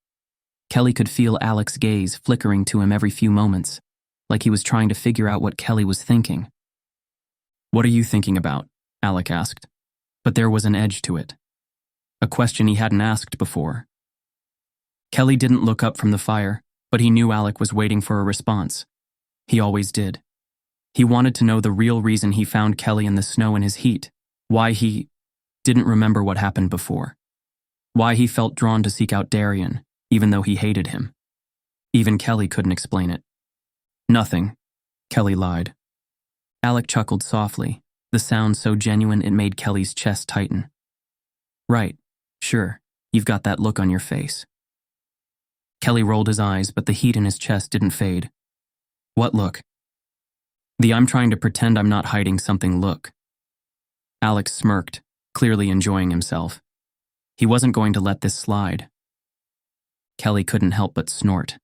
Kelly could feel Alec's gaze flickering to him every few moments, like he was trying to figure out what Kelly was thinking. What are you thinking about? Alec asked, but there was an edge to it. A question he hadn't asked before. Kelly didn't look up from the fire, but he knew Alec was waiting for a response. He always did. He wanted to know the real reason he found Kelly in the snow in his heat, why he didn't remember what happened before, why he felt drawn to seek out Darian, even though he hated him. Even Kelly couldn't explain it. Nothing, Kelly lied. Alec chuckled softly, the sound so genuine it made Kelly's chest tighten. Right, sure, you've got that look on your face. Kelly rolled his eyes, but the heat in his chest didn't fade. What look? The I'm trying to pretend I'm not hiding something look. Alex smirked, clearly enjoying himself. He wasn't going to let this slide. Kelly couldn't help but snort.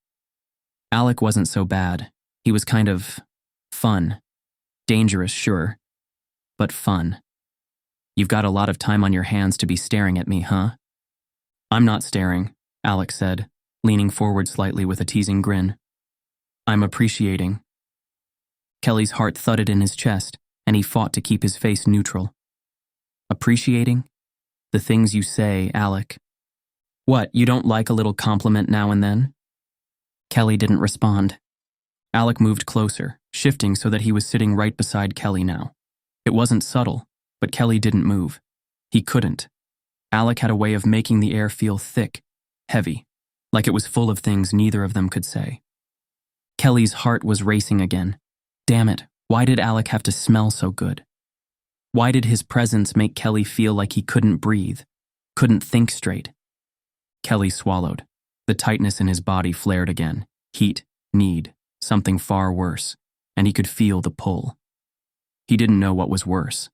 Alec wasn't so bad. He was kind of fun. Dangerous, sure, but fun. You've got a lot of time on your hands to be staring at me, huh? I'm not staring, Alex said, leaning forward slightly with a teasing grin. I'm appreciating. Kelly's heart thudded in his chest, and he fought to keep his face neutral. Appreciating? The things you say, Alec. What, you don't like a little compliment now and then? Kelly didn't respond. Alec moved closer, shifting so that he was sitting right beside Kelly now. It wasn't subtle, but Kelly didn't move. He couldn't. Alec had a way of making the air feel thick, heavy, like it was full of things neither of them could say. Kelly's heart was racing again. Damn it, why did Alec have to smell so good? Why did his presence make Kelly feel like he couldn't breathe, couldn't think straight? Kelly swallowed. The tightness in his body flared again. Heat, need, something far worse, and he could feel the pull. He didn't know what was worse.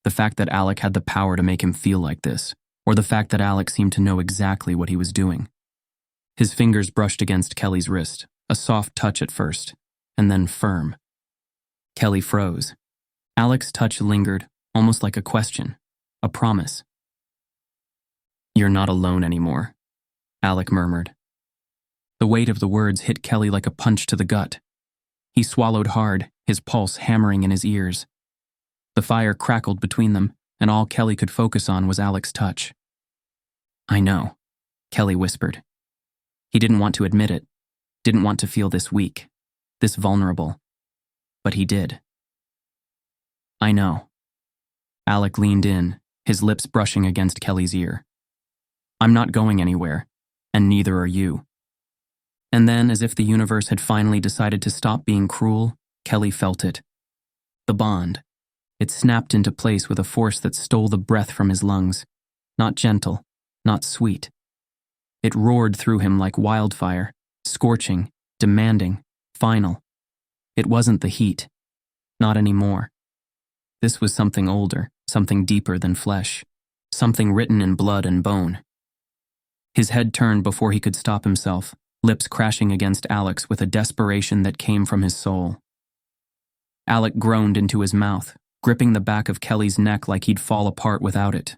The fact that Alec had the power to make him feel like this, or the fact that Alec seemed to know exactly what he was doing. His fingers brushed against Kelly's wrist, a soft touch at first, and then firm. Kelly froze. Alec's touch lingered, almost like a question, a promise. You're not alone anymore, Alec murmured. The weight of the words hit Kelly like a punch to the gut. He swallowed hard, his pulse hammering in his ears. The fire crackled between them, and all Kelly could focus on was Alec's touch. I know, Kelly whispered. He didn't want to admit it, didn't want to feel this weak, this vulnerable. But he did. I know. Alec leaned in, his lips brushing against Kelly's ear. I'm not going anywhere, and neither are you. And then, as if the universe had finally decided to stop being cruel, Kelly felt it. The bond. It snapped into place with a force that stole the breath from his lungs. Not gentle, not sweet. It roared through him like wildfire, scorching, demanding, final. It wasn't the heat. Not anymore. This was something older, something deeper than flesh, something written in blood and bone. His head turned before he could stop himself, lips crashing against Alec's with a desperation that came from his soul. Alec groaned into his mouth, gripping the back of Kelly's neck like he'd fall apart without it.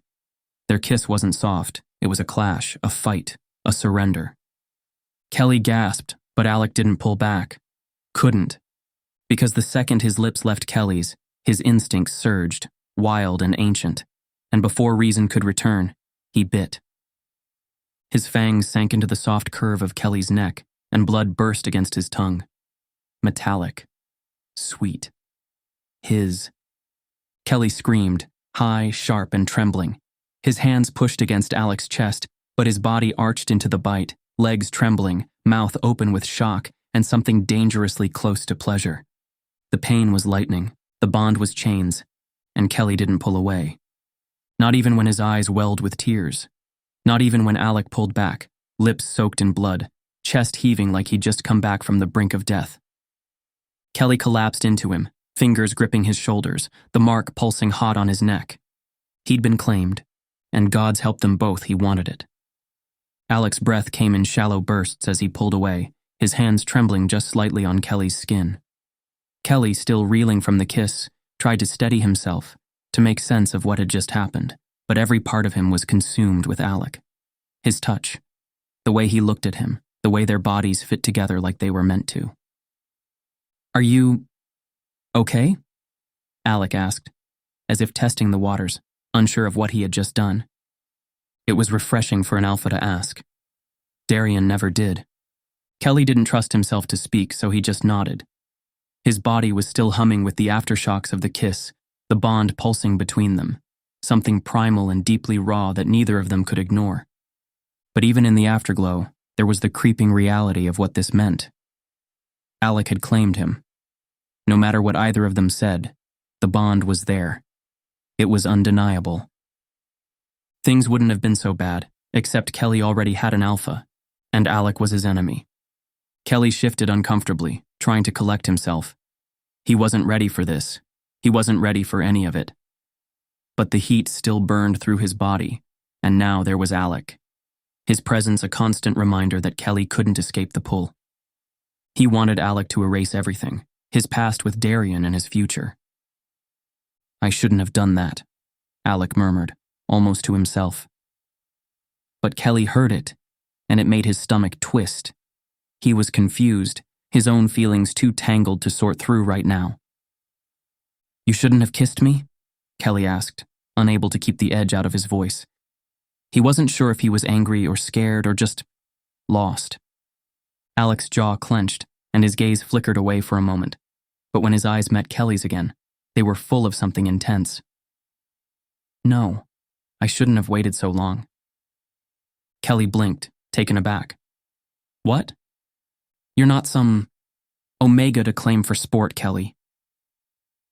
Their kiss wasn't soft. It was a clash, a fight, a surrender. Kelly gasped, but Alec didn't pull back. Couldn't. Because the second his lips left Kelly's, his instincts surged, wild and ancient, and before reason could return, he bit. His fangs sank into the soft curve of Kelly's neck, and blood burst against his tongue. Metallic. Sweet. His. Kelly screamed, high, sharp, and trembling. His hands pushed against Alec's chest, but his body arched into the bite, legs trembling, mouth open with shock, and something dangerously close to pleasure. The pain was lightning, the bond was chains, and Kelly didn't pull away. Not even when his eyes welled with tears. Not even when Alec pulled back, lips soaked in blood, chest heaving like he'd just come back from the brink of death. Kelly collapsed into him, fingers gripping his shoulders, the mark pulsing hot on his neck. He'd been claimed, and God's helped them both, he wanted it. Alec's breath came in shallow bursts as he pulled away, his hands trembling just slightly on Kelly's skin. Kelly, still reeling from the kiss, tried to steady himself, to make sense of what had just happened, but every part of him was consumed with Alec. His touch, the way he looked at him, the way their bodies fit together like they were meant to. "Are you okay?" Alec asked, as if testing the waters, unsure of what he had just done. It was refreshing for an alpha to ask. Darian never did. Kelly didn't trust himself to speak, so he just nodded. His body was still humming with the aftershocks of the kiss, the bond pulsing between them, something primal and deeply raw that neither of them could ignore. But even in the afterglow, there was the creeping reality of what this meant. Alec had claimed him. No matter what either of them said, the bond was there. It was undeniable. Things wouldn't have been so bad, except Kelly already had an alpha, and Alec was his enemy. Kelly shifted uncomfortably, trying to collect himself. He wasn't ready for this. He wasn't ready for any of it. But the heat still burned through his body, and now there was Alec. His presence a constant reminder that Kelly couldn't escape the pull. He wanted Alec to erase everything, his past with Darian and his future. "I shouldn't have done that," Alec murmured, almost to himself. But Kelly heard it, and it made his stomach twist. He was confused, his own feelings too tangled to sort through right now. "You shouldn't have kissed me?" Kelly asked, unable to keep the edge out of his voice. He wasn't sure if he was angry or scared or just lost. Alec's jaw clenched, and his gaze flickered away for a moment. But when his eyes met Kelly's again, they were full of something intense. "No, I shouldn't have waited so long." Kelly blinked, taken aback. "What? You're not some omega to claim for sport, Kelly."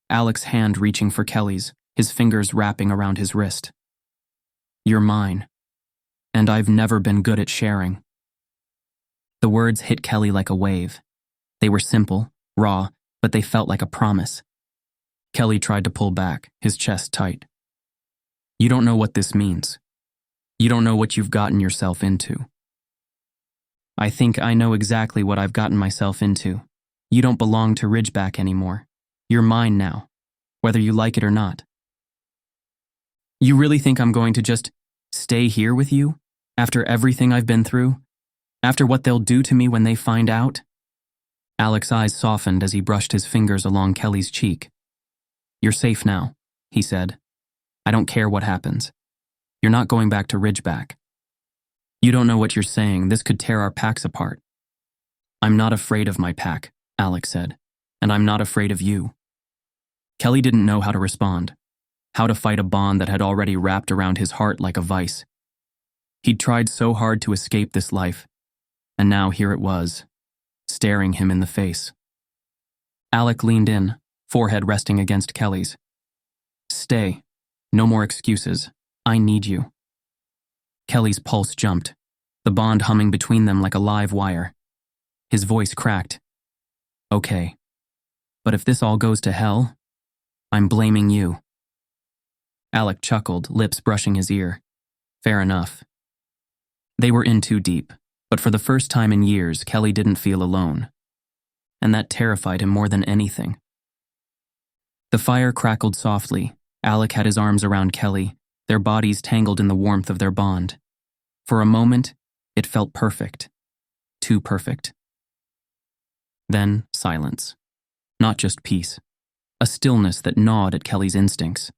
Alec's hand reaching for Kelly's, his fingers wrapping around his wrist. "You're mine, and I've never been good at sharing." The words hit Kelly like a wave. They were simple, raw, but they felt like a promise. Kelly tried to pull back, his chest tight. "You don't know what this means. You don't know what you've gotten yourself into." "I think I know exactly what I've gotten myself into. You don't belong to Ridgeback anymore. You're mine now, whether you like it or not." "You really think I'm going to just stay here with you, after everything I've been through? After what they'll do to me when they find out?" Alec's eyes softened as he brushed his fingers along Kelly's cheek. "You're safe now," he said. "I don't care what happens. You're not going back to Ridgeback." "You don't know what you're saying. This could tear our packs apart." "I'm not afraid of my pack," Alec said, "and I'm not afraid of you." Kelly didn't know how to respond, how to fight a bond that had already wrapped around his heart like a vice. He'd tried so hard to escape this life, and now here it was, staring him in the face. Alec leaned in, forehead resting against Kelly's. "Stay. No more excuses. I need you." Kelly's pulse jumped, the bond humming between them like a live wire. His voice cracked. Okay. But if this all goes to hell, I'm blaming you. Alec chuckled, lips brushing his ear. Fair enough. They were in too deep, but for the first time in years, Kelly didn't feel alone. And that terrified him more than anything. The fire crackled softly. Alec had his arms around Kelly, their bodies tangled in the warmth of their bond. For a moment, it felt perfect. Too perfect. Then silence. Not just peace. A stillness that gnawed at Kelly's instincts.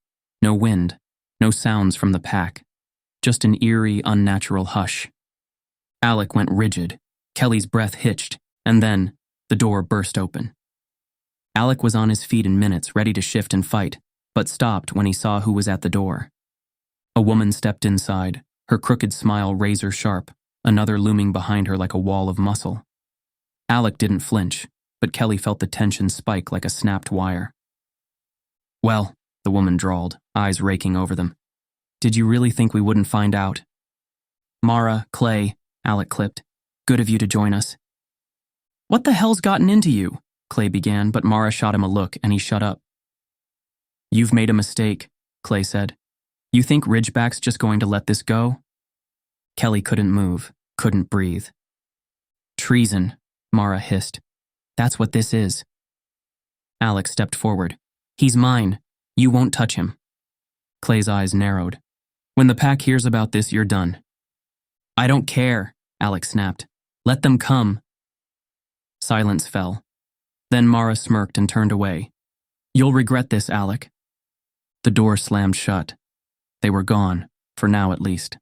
No wind, no sounds from the pack. Just an eerie, unnatural hush. Alec went rigid. Kelly's breath hitched, and then the door burst open. Alec was on his feet in minutes, ready to shift and fight, but stopped when he saw who was at the door. A woman stepped inside, her crooked smile razor sharp, another looming behind her like a wall of muscle. Alec didn't flinch, but Kelly felt the tension spike like a snapped wire. Well, the woman drawled, eyes raking over them. Did you really think we wouldn't find out? Mara, Clay, Alec clipped. Good of you to join us. What the hell's gotten into you? Clay began, but Mara shot him a look and he shut up. You've made a mistake, Clay said. You think Ridgeback's just going to let this go? Kelly couldn't move, couldn't breathe. Treason, Mara hissed. That's what this is. Alec stepped forward. He's mine. You won't touch him. Clay's eyes narrowed. When the pack hears about this, you're done. I don't care, Alec snapped. Let them come. Silence fell. Then Mara smirked and turned away. You'll regret this, Alec. The door slammed shut. They were gone, for now at least.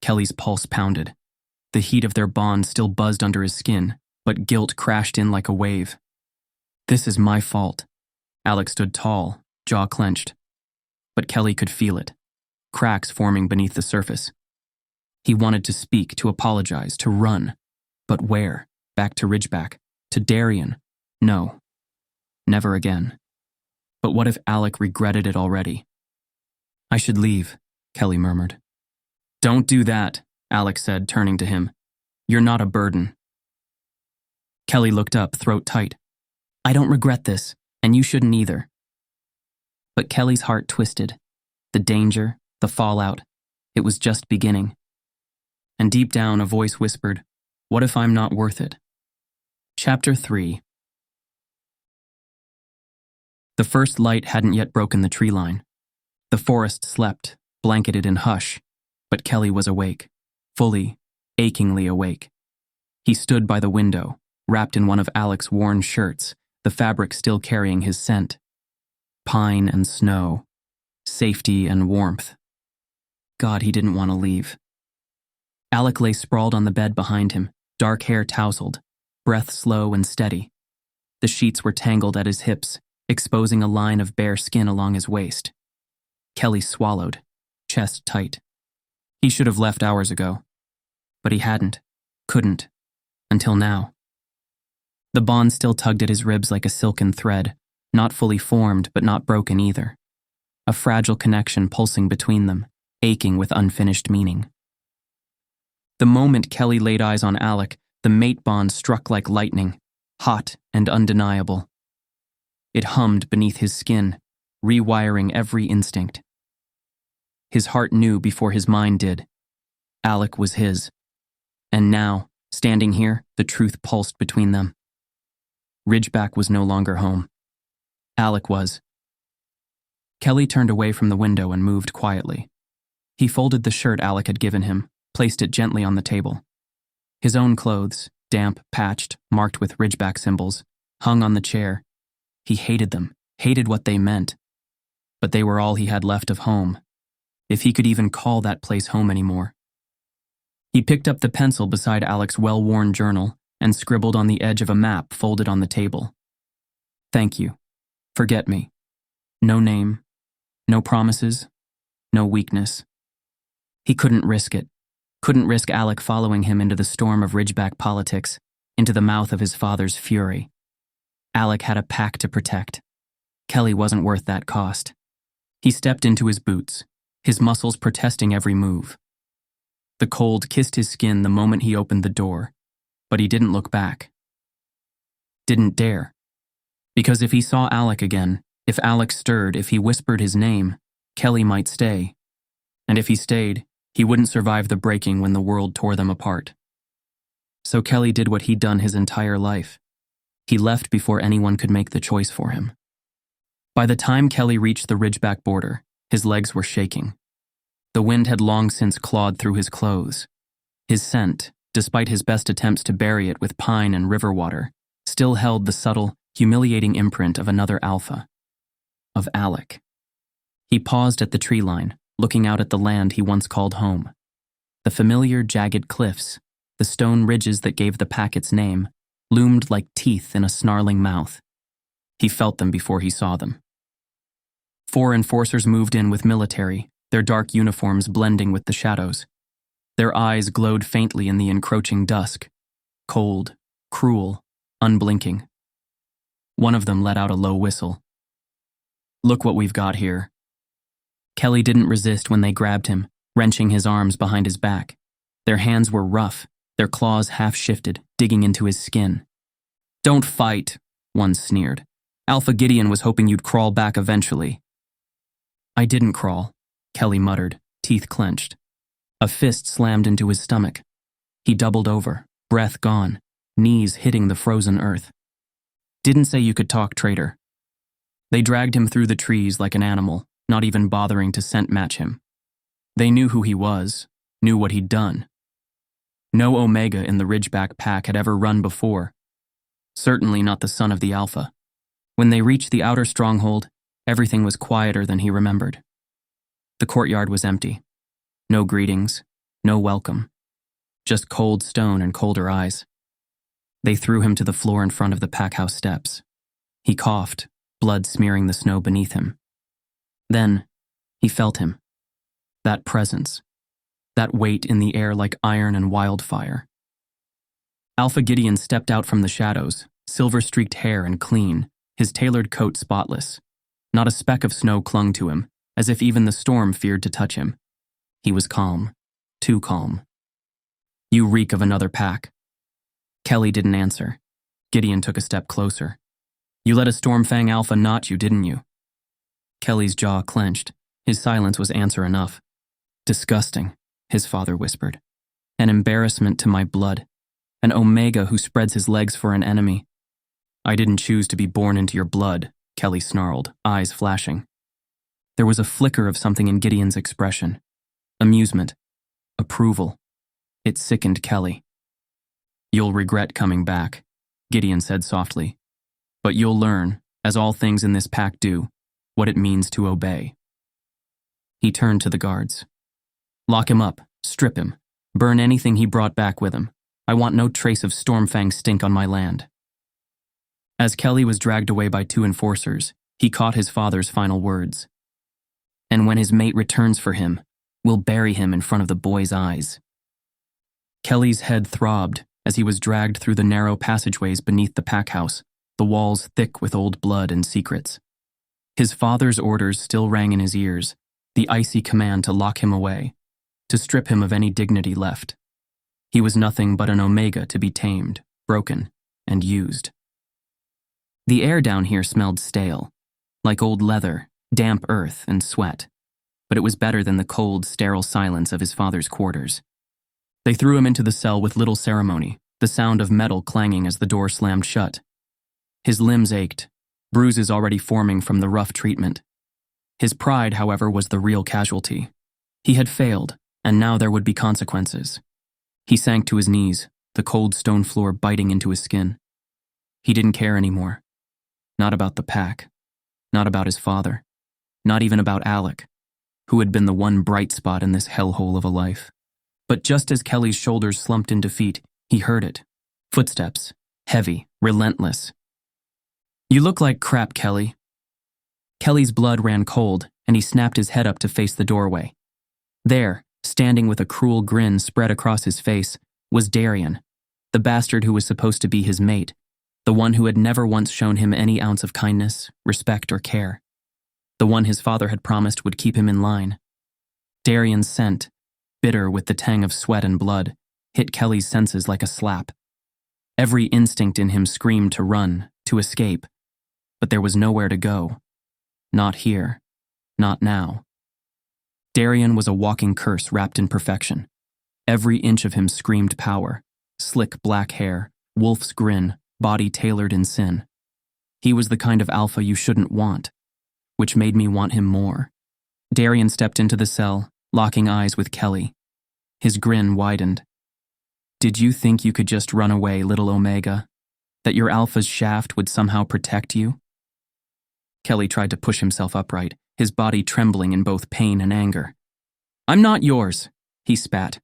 Kelly's pulse pounded. The heat of their bond still buzzed under his skin, but guilt crashed in like a wave. This is my fault. Alec stood tall, jaw clenched. But Kelly could feel it. Cracks forming beneath the surface. He wanted to speak, to apologize, to run. But where? Back to Ridgeback? To Darien? No. Never again. But what if Alec regretted it already? I should leave, Kelly murmured. Don't do that, Alec said, turning to him. You're not a burden. Kelly looked up, throat tight. I don't regret this, and you shouldn't either. But Kelly's heart twisted. The danger, the fallout, it was just beginning. And deep down, a voice whispered, what if I'm not worth it? Chapter 3. The first light hadn't yet broken the tree line. The forest slept, blanketed in hush, but Kelly was awake, fully, achingly awake. He stood by the window, wrapped in one of Alec's worn shirts, the fabric still carrying his scent. Pine and snow, safety and warmth. God, he didn't want to leave. Alec lay sprawled on the bed behind him, dark hair tousled, breath slow and steady. The sheets were tangled at his hips, exposing a line of bare skin along his waist. Kelly swallowed, chest tight. He should have left hours ago. But he hadn't, couldn't, until now. The bond still tugged at his ribs like a silken thread, not fully formed but not broken either. A fragile connection pulsing between them, aching with unfinished meaning. The moment Kelly laid eyes on Alec, the mate bond struck like lightning, hot and undeniable. It hummed beneath his skin, rewiring every instinct. His heart knew before his mind did. Alec was his. And now, standing here, the truth pulsed between them. Ridgeback was no longer home. Alec was. Kelly turned away from the window and moved quietly. He folded the shirt Alec had given him, placed it gently on the table. His own clothes, damp, patched, marked with Ridgeback symbols, hung on the chair. He hated them, hated what they meant. But they were all he had left of home, if he could even call that place home anymore. He picked up the pencil beside Alec's well-worn journal and scribbled on the edge of a map folded on the table. Thank you. Forget me. No name, no promises, no weakness. He couldn't risk it. Couldn't risk Alec following him into the storm of Ridgeback politics, into the mouth of his father's fury. Alec had a pack to protect. Kelly wasn't worth that cost. He stepped into his boots, his muscles protesting every move. The cold kissed his skin the moment he opened the door, but he didn't look back. didn't dare. Because if he saw Alec again, if Alec stirred, if he whispered his name, Kelly might stay. And if he stayed, he wouldn't survive the breaking when the world tore them apart. So Kelly did what he'd done his entire life. He left before anyone could make the choice for him. By the time Kelly reached the Ridgeback border, his legs were shaking. The wind had long since clawed through his clothes. His scent, despite his best attempts to bury it with pine and river water, still held the subtle, humiliating imprint of another alpha. Of Alec. He paused at the tree line, looking out at the land he once called home. The familiar jagged cliffs, the stone ridges that gave the pack its name, loomed like teeth in a snarling mouth. He felt them before he saw them. 4 enforcers moved in with military, their dark uniforms blending with the shadows. Their eyes glowed faintly in the encroaching dusk, cold, cruel, unblinking. One of them let out a low whistle. "Look what we've got here." Kelly didn't resist when they grabbed him, wrenching his arms behind his back. Their hands were rough, their claws half-shifted, digging into his skin. "Don't fight," one sneered. "Alpha Gideon was hoping you'd crawl back eventually." "I didn't crawl," Kelly muttered, teeth clenched. A fist slammed into his stomach. He doubled over, breath gone, knees hitting the frozen earth. "Didn't say you could talk, traitor." They dragged him through the trees like an animal, not even bothering to scent match him. They knew who he was, knew what he'd done. No Omega in the Ridgeback pack had ever run before. Certainly not the son of the Alpha. When they reached the outer stronghold, everything was quieter than he remembered. The courtyard was empty. No greetings, no welcome. Just cold stone and colder eyes. They threw him to the floor in front of the packhouse steps. He coughed, blood smearing the snow beneath him. Then, he felt him. That presence. That weight in the air like iron and wildfire. Alpha Gideon stepped out from the shadows, silver-streaked hair and clean, his tailored coat spotless. Not a speck of snow clung to him, as if even the storm feared to touch him. He was calm. Too calm. "You reek of another pack." Kelly didn't answer. Gideon took a step closer. "You let a Stormfang Alpha knot you, didn't you?" Kelly's jaw clenched. His silence was answer enough. "Disgusting," his father whispered. "An embarrassment to my blood. An Omega who spreads his legs for an enemy." "I didn't choose to be born into your blood," Kelly snarled, eyes flashing. There was a flicker of something in Gideon's expression. Amusement. Approval. It sickened Kelly. "You'll regret coming back," Gideon said softly. "But you'll learn, as all things in this pack do, what it means to obey." He turned to the guards. "Lock him up, strip him, burn anything he brought back with him. I want no trace of Stormfang stink on my land." As Kelly was dragged away by 2 enforcers, he caught his father's final words. "And when his mate returns for him, we'll bury him in front of the boy's eyes." Kelly's head throbbed as he was dragged through the narrow passageways beneath the packhouse, the walls thick with old blood and secrets. His father's orders still rang in his ears, the icy command to lock him away, to strip him of any dignity left. He was nothing but an Omega to be tamed, broken, and used. The air down here smelled stale, like old leather, damp earth, and sweat, but it was better than the cold, sterile silence of his father's quarters. They threw him into the cell with little ceremony, the sound of metal clanging as the door slammed shut. His limbs ached, bruises already forming from the rough treatment. His pride, however, was the real casualty. He had failed, and now there would be consequences. He sank to his knees, the cold stone floor biting into his skin. He didn't care anymore. Not about the pack. Not about his father. Not even about Alec, who had been the one bright spot in this hellhole of a life. But just as Kelly's shoulders slumped in defeat, he heard it. Footsteps. Heavy, relentless. "You look like crap, Kelly." Kelly's blood ran cold, and he snapped his head up to face the doorway. There, standing with a cruel grin spread across his face, was Darian, the bastard who was supposed to be his mate, the one who had never once shown him any ounce of kindness, respect, or care. The one his father had promised would keep him in line. Darian's scent, bitter with the tang of sweat and blood, hit Kelly's senses like a slap. Every instinct in him screamed to run, to escape, but there was nowhere to go. Not here. Not now. Darien was a walking curse wrapped in perfection. Every inch of him screamed power. Slick black hair, wolf's grin, body tailored in sin. He was the kind of alpha you shouldn't want, which made me want him more. Darien stepped into the cell, locking eyes with Kelly. His grin widened. Did you think you could just run away, little Omega? That your alpha's shaft would somehow protect you? Kelly tried to push himself upright, his body trembling in both pain and anger. I'm not yours, he spat.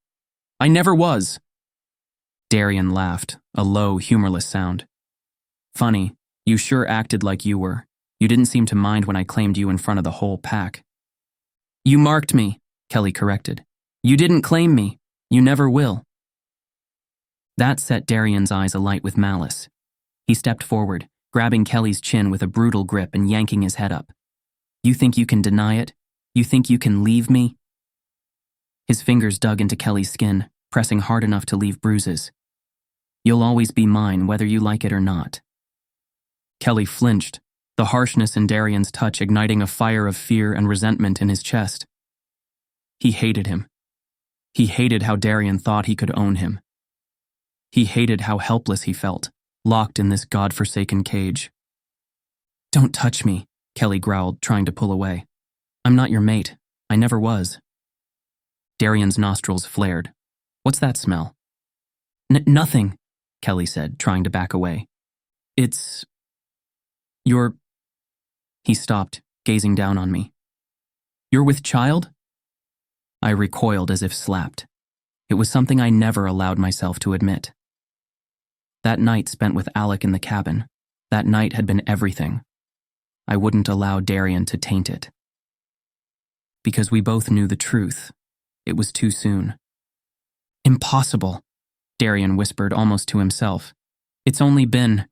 I never was. Darien laughed, a low, humorless sound. Funny, you sure acted like you were. You didn't seem to mind when I claimed you in front of the whole pack. You marked me, Kelly corrected. You didn't claim me. You never will. That set Darien's eyes alight with malice. He stepped forward, grabbing Kelly's chin with a brutal grip and yanking his head up. You think you can deny it? You think you can leave me? His fingers dug into Kelly's skin, pressing hard enough to leave bruises. You'll always be mine, whether you like it or not. Kelly flinched, the harshness in Darien's touch igniting a fire of fear and resentment in his chest. He hated him. He hated how Darien thought he could own him. He hated how helpless he felt, locked in this godforsaken cage. Don't touch me, Kelly growled, trying to pull away. I'm not your mate. I never was. Darien's nostrils flared. What's that smell? Nothing, Kelly said, trying to back away. It's... You're... He stopped, gazing down on me. You're with child? I recoiled as if slapped. It was something I never allowed myself to admit. That night spent with Alec in the cabin, that night had been everything. I wouldn't allow Darien to taint it. Because we both knew the truth. It was too soon. Impossible, Darien whispered almost to himself. It's only been...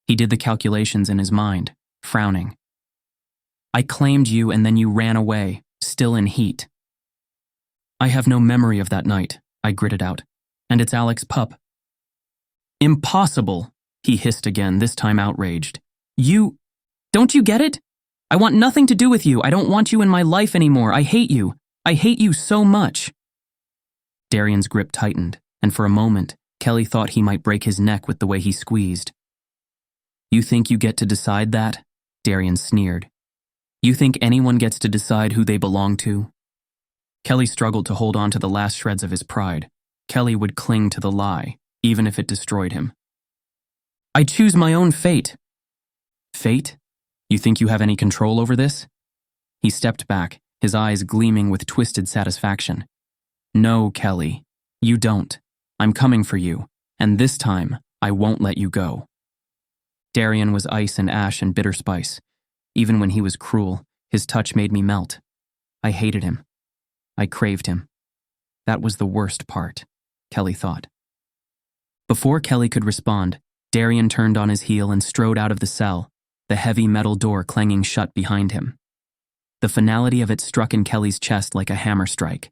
He did the calculations in his mind, frowning. I claimed you and then you ran away, still in heat. I have no memory of that night, I gritted out. And it's Alec's pup. Impossible, he hissed again, this time outraged. Don't you get it? I want nothing to do with you. I don't want you in my life anymore. I hate you. I hate you so much. Darien's grip tightened, and for a moment, Kelly thought he might break his neck with the way he squeezed. You think you get to decide that? Darien sneered. You think anyone gets to decide who they belong to? Kelly struggled to hold on to the last shreds of his pride. Kelly would cling to the lie, even if it destroyed him. I choose my own fate. Fate? You think you have any control over this? He stepped back, his eyes gleaming with twisted satisfaction. No, Kelly, you don't. I'm coming for you, and this time, I won't let you go. Darien was ice and ash and bitter spice. Even when he was cruel, his touch made me melt. I hated him. I craved him. That was the worst part, Kelly thought. Before Kelly could respond, Darien turned on his heel and strode out of the cell, the heavy metal door clanging shut behind him. The finality of it struck in Kelly's chest like a hammer strike.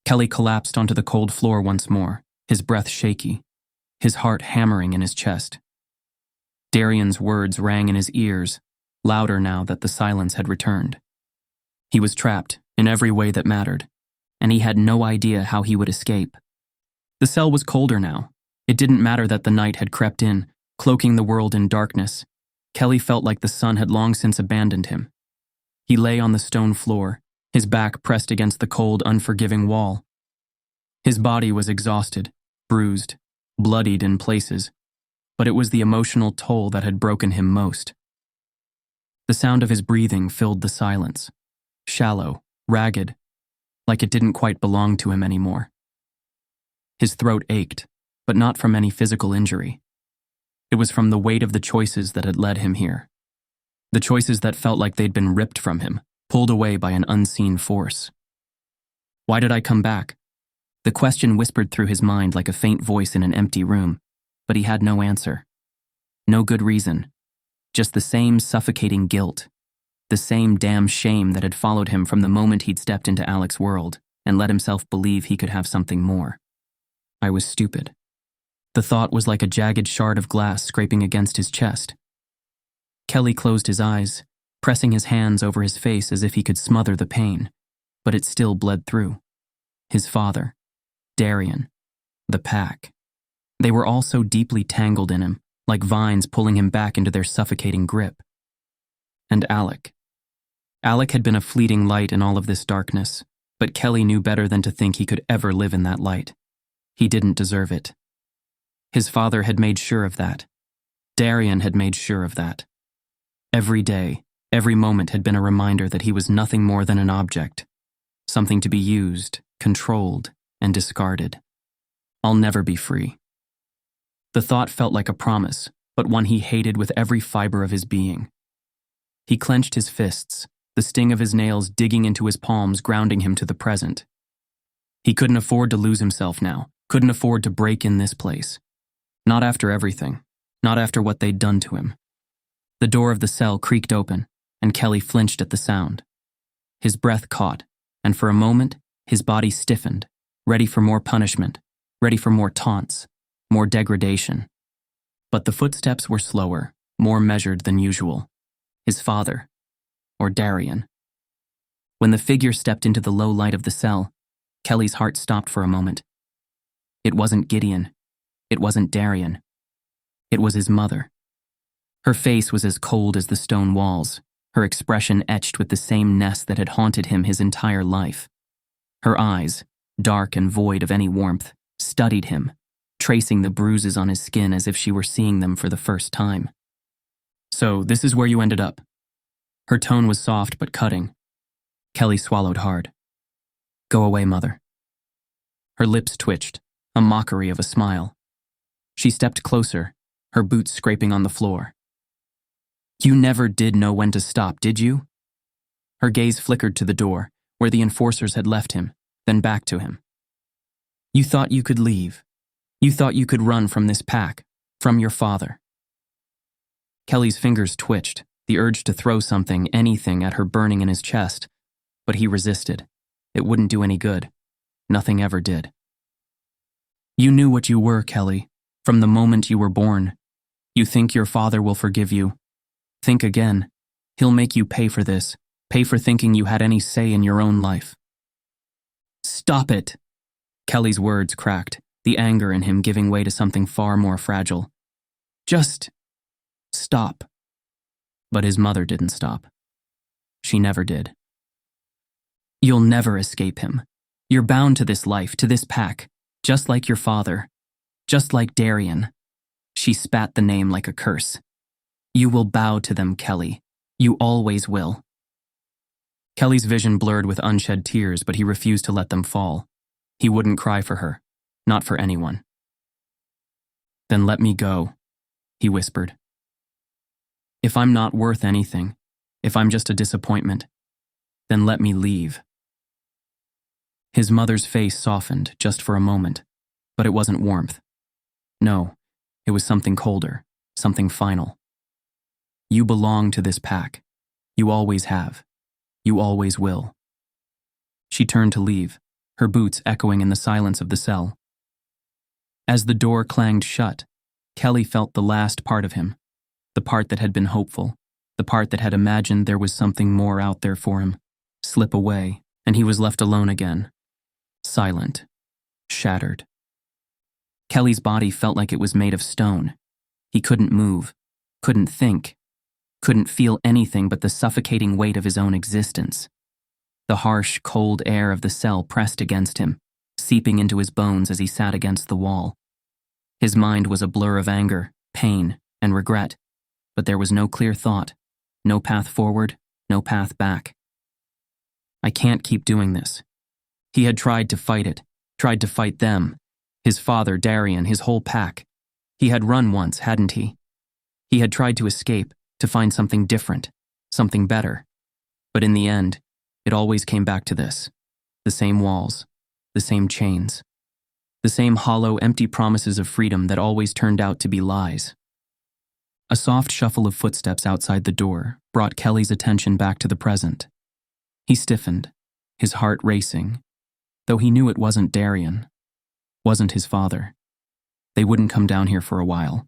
Kelly collapsed onto the cold floor once more, his breath shaky, his heart hammering in his chest. Darien's words rang in his ears, louder now that the silence had returned. He was trapped in every way that mattered, and he had no idea how he would escape. The cell was colder now. It didn't matter that the night had crept in, cloaking the world in darkness. Kelly felt like the sun had long since abandoned him. He lay on the stone floor, his back pressed against the cold, unforgiving wall. His body was exhausted, bruised, bloodied in places, but it was the emotional toll that had broken him most. The sound of his breathing filled the silence, shallow, ragged, like it didn't quite belong to him anymore. His throat ached, but not from any physical injury. It was from the weight of the choices that had led him here. The choices that felt like they'd been ripped from him, pulled away by an unseen force. Why did I come back? The question whispered through his mind like a faint voice in an empty room, but he had no answer. No good reason. Just the same suffocating guilt. The same damn shame that had followed him from the moment he'd stepped into Alec's world and let himself believe he could have something more. I was stupid. The thought was like a jagged shard of glass scraping against his chest. Kelly closed his eyes, pressing his hands over his face as if he could smother the pain, but it still bled through. His father, Darian, the pack. They were all so deeply tangled in him, like vines pulling him back into their suffocating grip. And Alec. Alec had been a fleeting light in all of this darkness, but Kelly knew better than to think he could ever live in that light. He didn't deserve it. His father had made sure of that. Darian had made sure of that. Every day, every moment had been a reminder that he was nothing more than an object, something to be used, controlled, and discarded. I'll never be free. The thought felt like a promise, but one he hated with every fiber of his being. He clenched his fists, the sting of his nails digging into his palms, grounding him to the present. He couldn't afford to lose himself now, couldn't afford to break in this place. Not after everything, not after what they'd done to him. The door of the cell creaked open, and Kelly flinched at the sound. His breath caught, and for a moment, his body stiffened, ready for more punishment, ready for more taunts, more degradation. But the footsteps were slower, more measured than usual. His father, or Darian. When the figure stepped into the low light of the cell, Kelly's heart stopped for a moment. It wasn't Gideon. It wasn't Darian. It was his mother. Her face was as cold as the stone walls, her expression etched with the same ness that had haunted him his entire life. Her eyes, dark and void of any warmth, studied him, tracing the bruises on his skin as if she were seeing them for the first time. "So, this is where you ended up." Her tone was soft but cutting. Kelly swallowed hard. "Go away, Mother." Her lips twitched, a mockery of a smile. She stepped closer, her boots scraping on the floor. "You never did know when to stop, did you?" Her gaze flickered to the door, where the enforcers had left him, then back to him. "You thought you could leave. You thought you could run from this pack, from your father." Kelly's fingers twitched, the urge to throw something, anything, at her burning in his chest, but he resisted. It wouldn't do any good. Nothing ever did. "You knew what you were, Kelly, from the moment you were born. You think your father will forgive you. Think again. He'll make you pay for this, pay for thinking you had any say in your own life." "Stop it!" Kelly's words cracked, the anger in him giving way to something far more fragile. "Just stop." But his mother didn't stop. She never did. "You'll never escape him. You're bound to this life, to this pack, just like your father, just like Darian." She spat the name like a curse. "You will bow to them, Kelly. You always will." Kelly's vision blurred with unshed tears, but he refused to let them fall. He wouldn't cry for her, not for anyone. "Then let me go," he whispered. "If I'm not worth anything, if I'm just a disappointment, then let me leave." His mother's face softened just for a moment, but it wasn't warmth. No, it was something colder, something final. "You belong to this pack. You always have. You always will." She turned to leave, her boots echoing in the silence of the cell. As the door clanged shut, Kelly felt the last part of him, the part that had been hopeful, the part that had imagined there was something more out there for him, slip away, and he was left alone again, silent, shattered. Kelly's body felt like it was made of stone. He couldn't move, couldn't think, couldn't feel anything but the suffocating weight of his own existence. The harsh, cold air of the cell pressed against him, seeping into his bones as he sat against the wall. His mind was a blur of anger, pain, and regret, but there was no clear thought, no path forward, no path back. "I can't keep doing this." He had tried to fight it, tried to fight them, his father, Darian, his whole pack. He had run once, hadn't he? He had tried to escape, to find something different, something better. But in the end, it always came back to this. The same walls, the same chains, the same hollow, empty promises of freedom that always turned out to be lies. A soft shuffle of footsteps outside the door brought Kelly's attention back to the present. He stiffened, his heart racing, though he knew it wasn't Darian, wasn't his father. They wouldn't come down here for a while.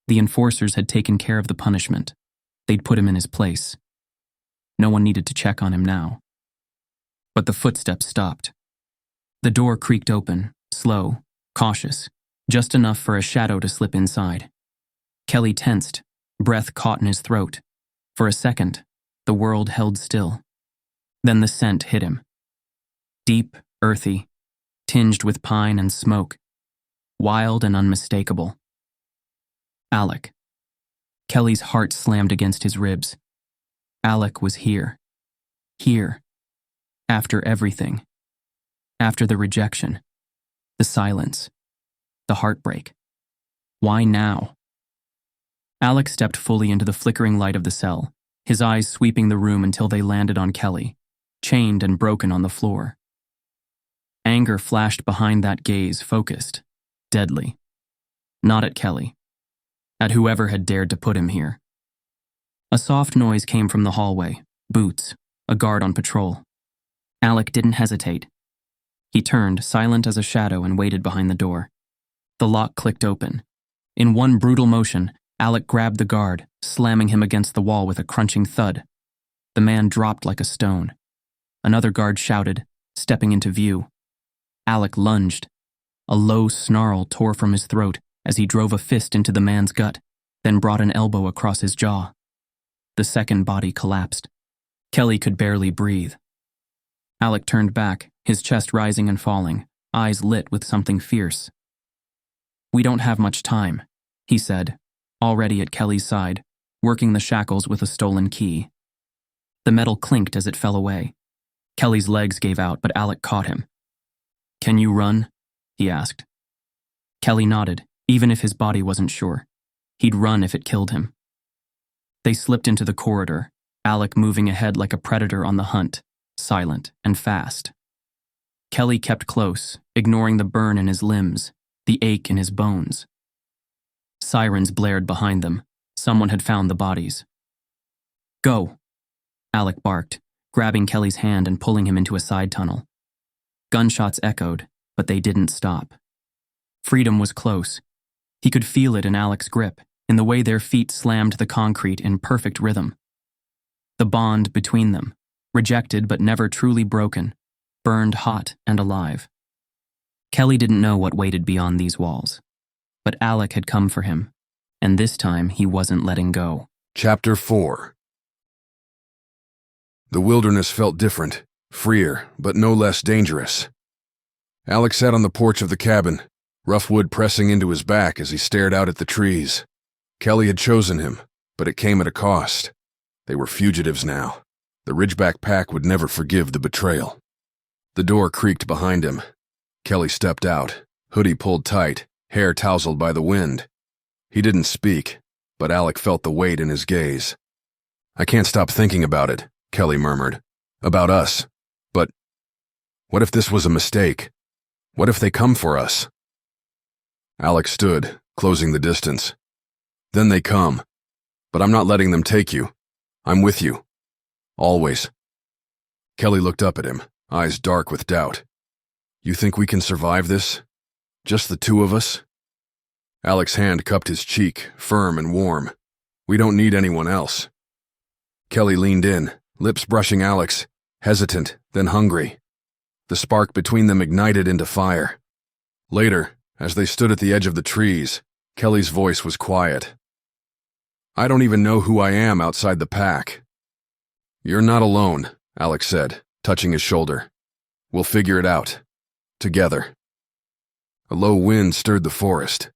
The enforcers had taken care of the punishment. They'd put him in his place. No one needed to check on him now. But the footsteps stopped. The door creaked open, slow, cautious, just enough for a shadow to slip inside. Kelly tensed, breath caught in his throat. For a second, the world held still. Then the scent hit him. Deep, earthy, tinged with pine and smoke. Wild and unmistakable. Alec. Kelly's heart slammed against his ribs. Alec was here. Here. After everything. After the rejection. The silence. The heartbreak. Why now? Alec stepped fully into the flickering light of the cell, his eyes sweeping the room until they landed on Kelly, chained and broken on the floor. Anger flashed behind that gaze, focused, deadly. Not at Kelly. At whoever had dared to put him here. A soft noise came from the hallway, boots, a guard on patrol. Alec didn't hesitate. He turned, silent as a shadow, and waited behind the door. The lock clicked open. In one brutal motion, Alec grabbed the guard, slamming him against the wall with a crunching thud. The man dropped like a stone. Another guard shouted, stepping into view. Alec lunged. A low snarl tore from his throat as he drove a fist into the man's gut, then brought an elbow across his jaw. The second body collapsed. Kelly could barely breathe. Alec turned back, his chest rising and falling, eyes lit with something fierce. "We don't have much time," he said, already at Kelly's side, working the shackles with a stolen key. The metal clinked as it fell away. Kelly's legs gave out, but Alec caught him. "Can you run?" he asked. Kelly nodded, even if his body wasn't sure. He'd run if it killed him. They slipped into the corridor, Alec moving ahead like a predator on the hunt, silent and fast. Kelly kept close, ignoring the burn in his limbs, the ache in his bones. Sirens blared behind them. Someone had found the bodies. "Go," Alec barked, grabbing Kelly's hand and pulling him into a side tunnel. Gunshots echoed, but they didn't stop. Freedom was close. He could feel it in Alec's grip, in the way their feet slammed the concrete in perfect rhythm. The bond between them, rejected but never truly broken, burned hot and alive. Kelly didn't know what waited beyond these walls, but Alec had come for him, and this time he wasn't letting go. Chapter 4. The wilderness felt different, freer, but no less dangerous. Alec sat on the porch of the cabin, rough wood pressing into his back as he stared out at the trees. Kelly had chosen him, but it came at a cost. They were fugitives now. The Ridgeback pack would never forgive the betrayal. The door creaked behind him. Kelly stepped out, hoodie pulled tight, hair tousled by the wind. He didn't speak, but Alec felt the weight in his gaze. "I can't stop thinking about it," Kelly murmured. "About us. But what if this was a mistake? What if they come for us?" Alec stood, closing the distance. "Then they come. But I'm not letting them take you. I'm with you. Always." Kelly looked up at him, eyes dark with doubt. "You think we can survive this? Just the two of us?" Alec's hand cupped his cheek, firm and warm. "We don't need anyone else." Kelly leaned in, lips brushing Alec's, hesitant, then hungry. The spark between them ignited into fire. Later, as they stood at the edge of the trees, Kelly's voice was quiet. "I don't even know who I am outside the pack." "You're not alone," Alec said, touching his shoulder. "We'll figure it out. Together." A low wind stirred the forest.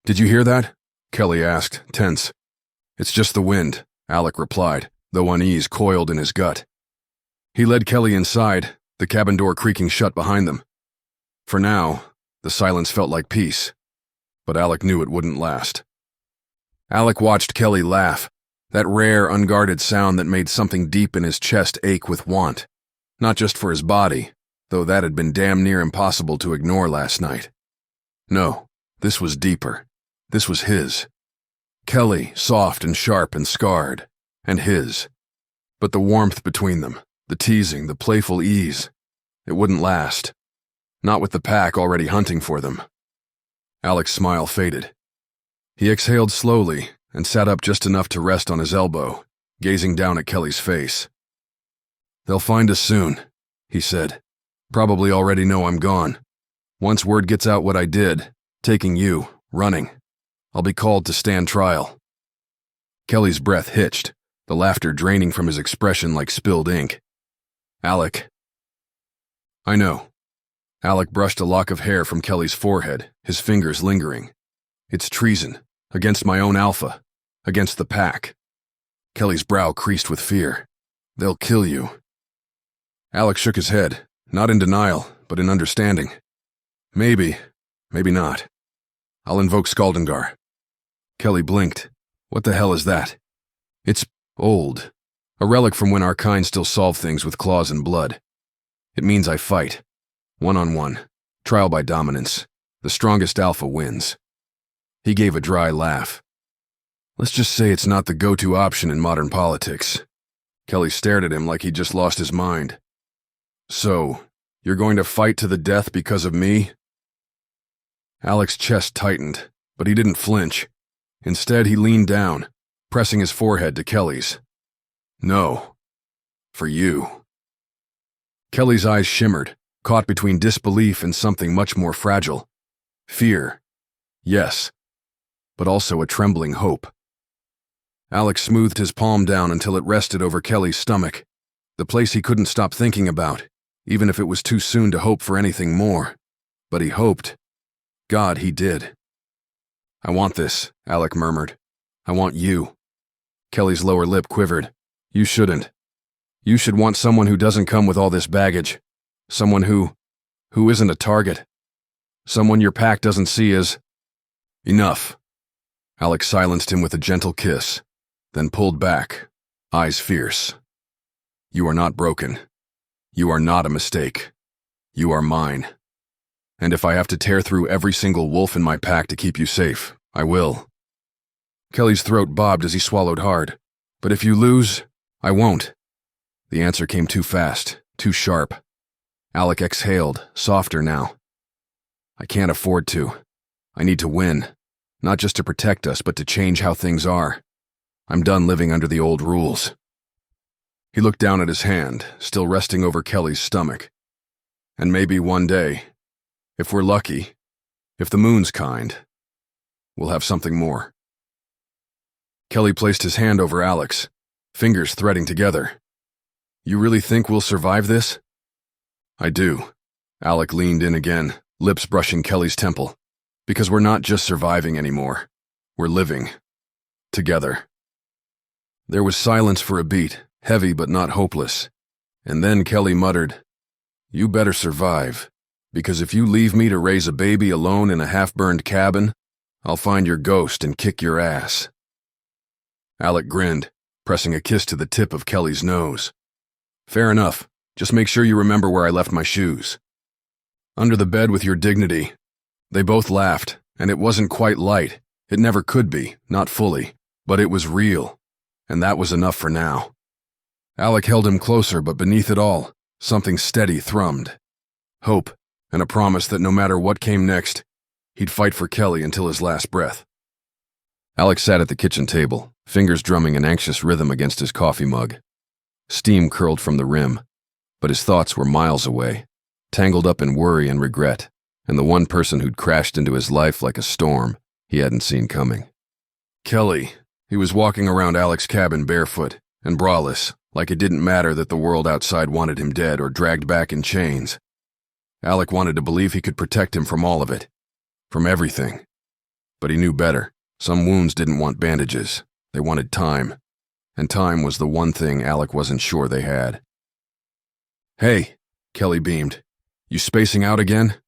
"Did you hear that?" Kelly asked, tense. "It's just the wind," Alec replied, though unease coiled in his gut. He led Kelly inside, the cabin door creaking shut behind them. For now, the silence felt like peace, but Alec knew it wouldn't last. Alec watched Kelly laugh, that rare, unguarded sound that made something deep in his chest ache with want, not just for his body, though that had been damn near impossible to ignore last night. No, this was deeper. This was his. Kelly, soft and sharp and scarred, and his. But the warmth between them, the teasing, the playful ease, it wouldn't last. Not with the pack already hunting for them. Alec's smile faded. He exhaled slowly and sat up just enough to rest on his elbow, gazing down at Kelly's face. "They'll find us soon," he said. "Probably already know I'm gone. Once word gets out what I did, taking you, running, I'll be called to stand trial." Kelly's breath hitched, the laughter draining from his expression like spilled ink. "Alec." "I know." Alec brushed a lock of hair from Kelly's forehead, his fingers lingering. "It's treason, against my own alpha, against the pack." Kelly's brow creased with fear. "They'll kill you." Alec shook his head, not in denial, but in understanding. "Maybe, maybe not. I'll invoke Skaldengar." Kelly blinked. "What the hell is that?" "It's old. A relic from when our kind still solved things with claws and blood. It means I fight. One-on-one. Trial by dominance. The strongest alpha wins." He gave a dry laugh. "Let's just say it's not the go-to option in modern politics." Kelly stared at him like he'd just lost his mind. "So, you're going to fight to the death because of me?" Alec's chest tightened, but he didn't flinch. Instead, he leaned down, pressing his forehead to Kelly's. "No. For you." Kelly's eyes shimmered, caught between disbelief and something much more fragile. Fear. Yes. But also a trembling hope. Alec smoothed his palm down until it rested over Kelly's stomach, the place he couldn't stop thinking about, even if it was too soon to hope for anything more. But he hoped. God, he did. "I want this," Alec murmured. "I want you." Kelly's lower lip quivered. "You shouldn't. You should want someone who doesn't come with all this baggage. Someone who isn't a target. Someone your pack doesn't see as..." "Enough." Alec silenced him with a gentle kiss, then pulled back, eyes fierce. "You are not broken. You are not a mistake. You are mine. And if I have to tear through every single wolf in my pack to keep you safe, I will." Kelly's throat bobbed as he swallowed hard. "But if you lose, I won't." The answer came too fast, too sharp. Alec exhaled, softer now. "I can't afford to. I need to win. Not just to protect us, but to change how things are. I'm done living under the old rules." He looked down at his hand, still resting over Kelly's stomach. "And maybe one day, if we're lucky, if the moon's kind, we'll have something more." Kelly placed his hand over Alec's, fingers threading together. "You really think we'll survive this?" "I do." Alec leaned in again, lips brushing Kelly's temple. "Because we're not just surviving anymore. We're living. Together." There was silence for a beat, heavy but not hopeless. And then Kelly muttered, "You better survive, because if you leave me to raise a baby alone in a half-burned cabin, I'll find your ghost and kick your ass." Alec grinned, pressing a kiss to the tip of Kelly's nose. "Fair enough. Just make sure you remember where I left my shoes." "Under the bed with your dignity." They both laughed, and it wasn't quite light. It never could be, not fully, but it was real, and that was enough for now. Alec held him closer, but beneath it all, something steady thrummed. Hope, and a promise that no matter what came next, he'd fight for Kelly until his last breath. Alec sat at the kitchen table, fingers drumming an anxious rhythm against his coffee mug. Steam curled from the rim, but his thoughts were miles away, tangled up in worry and regret, and the one person who'd crashed into his life like a storm he hadn't seen coming. Kelly. He was walking around Alec's cabin barefoot and braless, like it didn't matter that the world outside wanted him dead or dragged back in chains. Alec wanted to believe he could protect him from all of it, from everything. But he knew better. Some wounds didn't want bandages. They wanted time. And time was the one thing Alec wasn't sure they had. "Hey," Kelly beamed. "You spacing out again?"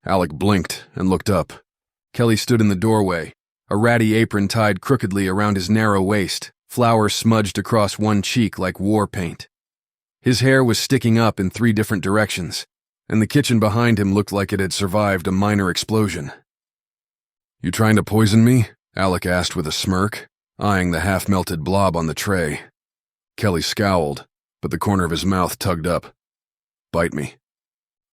Alec blinked and looked up. Kelly stood in the doorway, a ratty apron tied crookedly around his narrow waist, flour smudged across one cheek like war paint. His hair was sticking up in 3 different directions, and the kitchen behind him looked like it had survived a minor explosion. "You trying to poison me?" Alec asked with a smirk, eyeing the half-melted blob on the tray. Kelly scowled, but the corner of his mouth tugged up. "Bite me."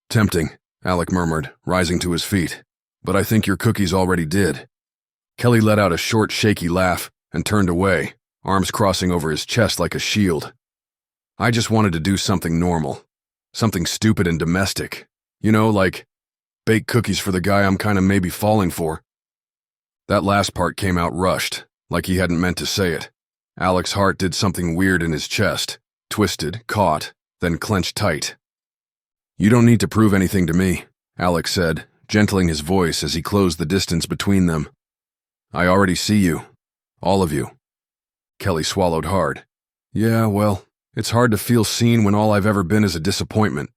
"Tempting," Alec murmured, rising to his feet. but I think your cookies already did. Kelly let out a short, shaky laugh and turned away, arms crossing over his chest like a shield. I just wanted to do something normal. Something stupid and domestic. You know, like bake cookies for the guy I'm kinda maybe falling for. That last part came out rushed, like he hadn't meant to say it. Alec's heart did something weird in his chest, twisted, caught, then clenched tight. You don't need to prove anything to me, Alec said, gentling his voice as he closed the distance between them. I already see you. All of you. Kelly swallowed hard. Yeah, well, it's hard to feel seen when all I've ever been is a disappointment.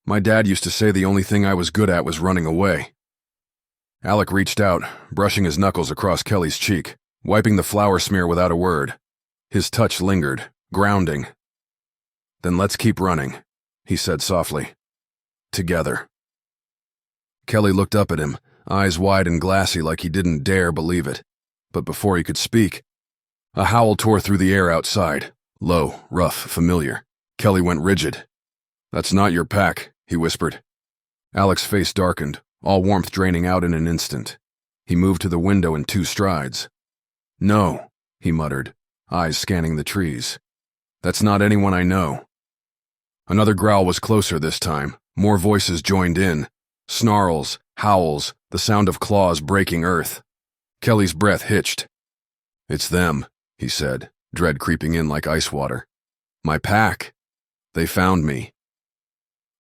My dad used to say the only thing I was good at was running away. Alec reached out, brushing his knuckles across Kelly's cheek, wiping the flour smear without a word. His touch lingered, grounding. Then let's keep running, he said softly. Together. Kelly looked up at him, eyes wide and glassy like he didn't dare believe it. But before he could speak, a howl tore through the air outside, low, rough, familiar. Kelly went rigid. That's not your pack, he whispered. Alec's face darkened, all warmth draining out in an instant. He moved to the window in 2 strides. No, he muttered, eyes scanning the trees. That's not anyone I know. Another growl was closer this time. More voices joined in. Snarls, howls, the sound of claws breaking earth. Kelly's breath hitched. It's them, he said, dread creeping in like ice water. My pack. They found me.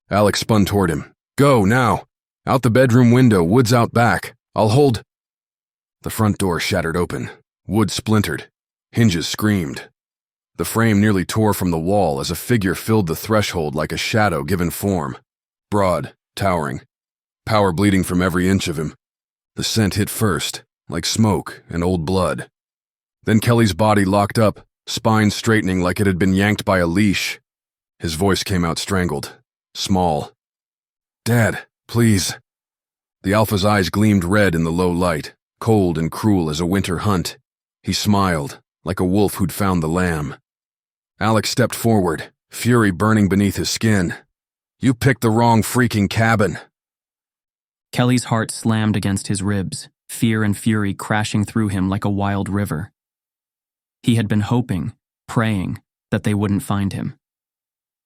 Alec spun toward him. Go, now. Out the bedroom window, Wood's out back. I'll hold. The front door shattered open. Wood splintered. Hinges screamed. The frame nearly tore from the wall as a figure filled the threshold like a shadow given form. Broad, towering. Power bleeding from every inch of him. The scent hit first, like smoke and old blood. Then Kelly's body locked up, spine straightening like it had been yanked by a leash. His voice came out strangled, small. Dad, please. The Alpha's eyes gleamed red in the low light, cold and cruel as a winter hunt. He smiled, like a wolf who'd found the lamb. Alec stepped forward, fury burning beneath his skin. You picked the wrong freaking cabin. Kelly's heart slammed against his ribs, fear and fury crashing through him like a wild river. He had been hoping, praying, that they wouldn't find him.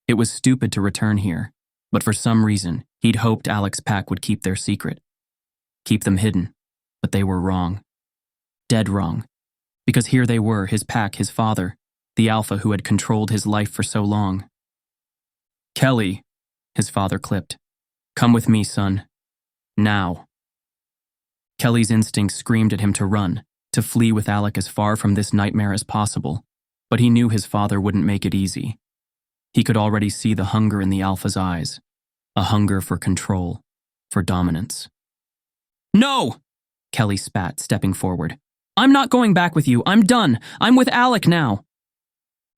It was stupid to return here, but for some reason, he'd hoped Alec's pack would keep their secret. Keep them hidden, but they were wrong. Dead wrong. Because here they were, his pack, his father, the Alpha who had controlled his life for so long. Kelly, his father clipped. Come with me, son. Now. Kelly's instincts screamed at him to run, to flee with Alec as far from this nightmare as possible, but he knew his father wouldn't make it easy. He could already see the hunger in the Alpha's eyes, a hunger for control, for dominance. No! Kelly spat, stepping forward. I'm not going back with you. I'm done. I'm with Alec now.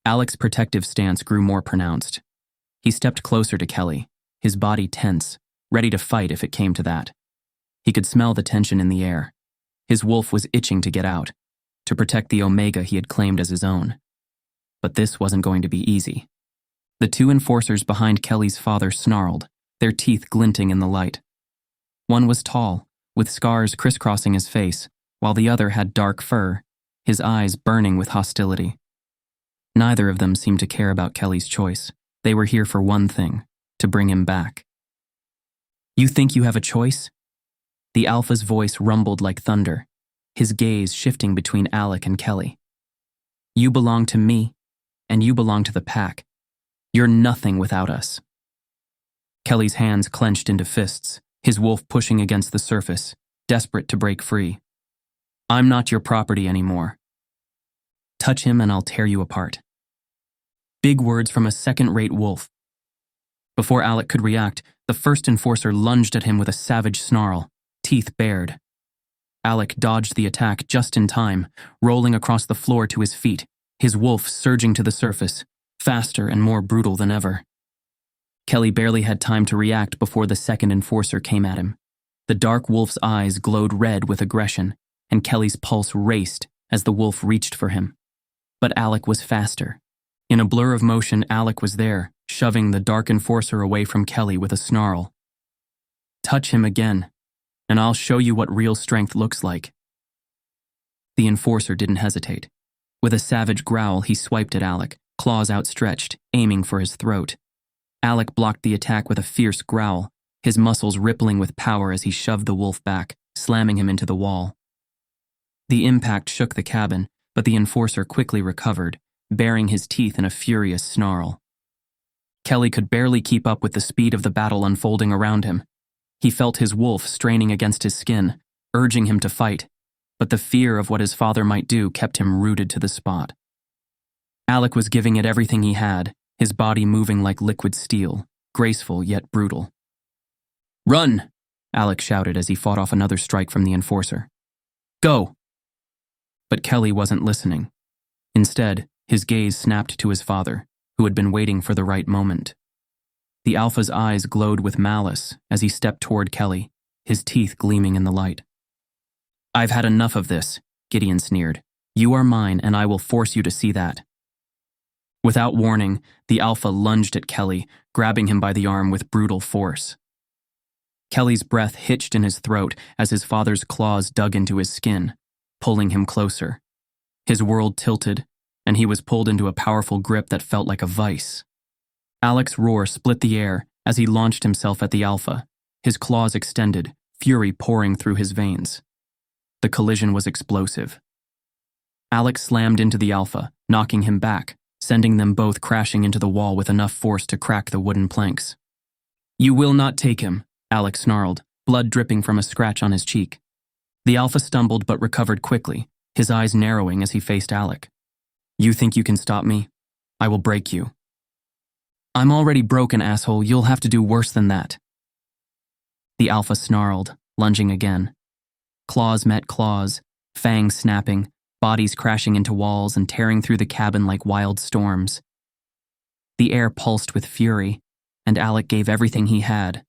Alec's protective stance grew more pronounced. He stepped closer to Kelly, his body tense, ready to fight if it came to that. He could smell the tension in the air. His wolf was itching to get out, to protect the Omega he had claimed as his own. But this wasn't going to be easy. The 2 enforcers behind Kelly's father snarled, their teeth glinting in the light. One was tall, with scars crisscrossing his face, while the other had dark fur, his eyes burning with hostility. Neither of them seemed to care about Kelly's choice. They were here for one thing, to bring him back. You think you have a choice? The Alpha's voice rumbled like thunder, his gaze shifting between Alec and Kelly. You belong to me, and you belong to the pack. You're nothing without us. Kelly's hands clenched into fists, his wolf pushing against the surface, desperate to break free. I'm not your property anymore. Touch him and I'll tear you apart. Big words from a second-rate wolf. Before Alec could react, the first enforcer lunged at him with a savage snarl, teeth bared. Alec dodged the attack just in time, rolling across the floor to his feet, his wolf surging to the surface, faster and more brutal than ever. Kelly barely had time to react before the second enforcer came at him. The dark wolf's eyes glowed red with aggression, and Kelly's pulse raced as the wolf reached for him. But Alec was faster. In a blur of motion, Alec was there, shoving the dark enforcer away from Kelly with a snarl. Touch him again. and I'll show you what real strength looks like." The enforcer didn't hesitate. With a savage growl, he swiped at Alec, claws outstretched, aiming for his throat. Alec blocked the attack with a fierce growl, his muscles rippling with power as he shoved the wolf back, slamming him into the wall. The impact shook the cabin, but the enforcer quickly recovered, baring his teeth in a furious snarl. Kelly could barely keep up with the speed of the battle unfolding around him. He felt his wolf straining against his skin, urging him to fight, but the fear of what his father might do kept him rooted to the spot. Alec was giving it everything he had, his body moving like liquid steel, graceful yet brutal. "Run!" Alec shouted as he fought off another strike from the enforcer. "Go!" But Kelly wasn't listening. Instead, his gaze snapped to his father, who had been waiting for the right moment. The alpha's eyes glowed with malice as he stepped toward Kelly, his teeth gleaming in the light. "I've had enough of this," Gideon sneered. "You are mine, and I will force you to see that." Without warning, the alpha lunged at Kelly, grabbing him by the arm with brutal force. Kelly's breath hitched in his throat as his father's claws dug into his skin, pulling him closer. His world tilted, and he was pulled into a powerful grip that felt like a vice. Alec's roar split the air as he launched himself at the alpha, his claws extended, fury pouring through his veins. The collision was explosive. Alec slammed into the alpha, knocking him back, sending them both crashing into the wall with enough force to crack the wooden planks. "You will not take him," Alec snarled, blood dripping from a scratch on his cheek. The alpha stumbled but recovered quickly, his eyes narrowing as he faced Alec. "You think you can stop me? I will break you." "I'm already broken, asshole. You'll have to do worse than that." The alpha snarled, lunging again. Claws met claws, fangs snapping, bodies crashing into walls and tearing through the cabin like wild storms. The air pulsed with fury, and Alec gave everything he had: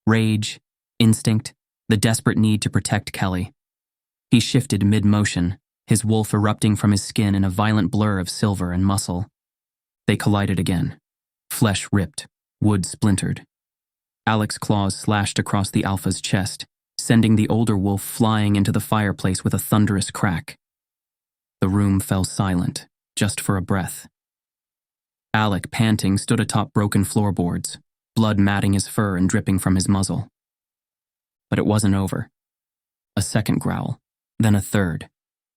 rage, instinct, the desperate need to protect Kelly. He shifted mid-motion, his wolf erupting from his skin in a violent blur of silver and muscle. They collided again. Flesh ripped, wood splintered. Alec's claws slashed across the alpha's chest, sending the older wolf flying into the fireplace with a thunderous crack. The room fell silent, just for a breath. Alec, panting, stood atop broken floorboards, blood matting his fur and dripping from his muzzle. But it wasn't over. A second growl, then a third.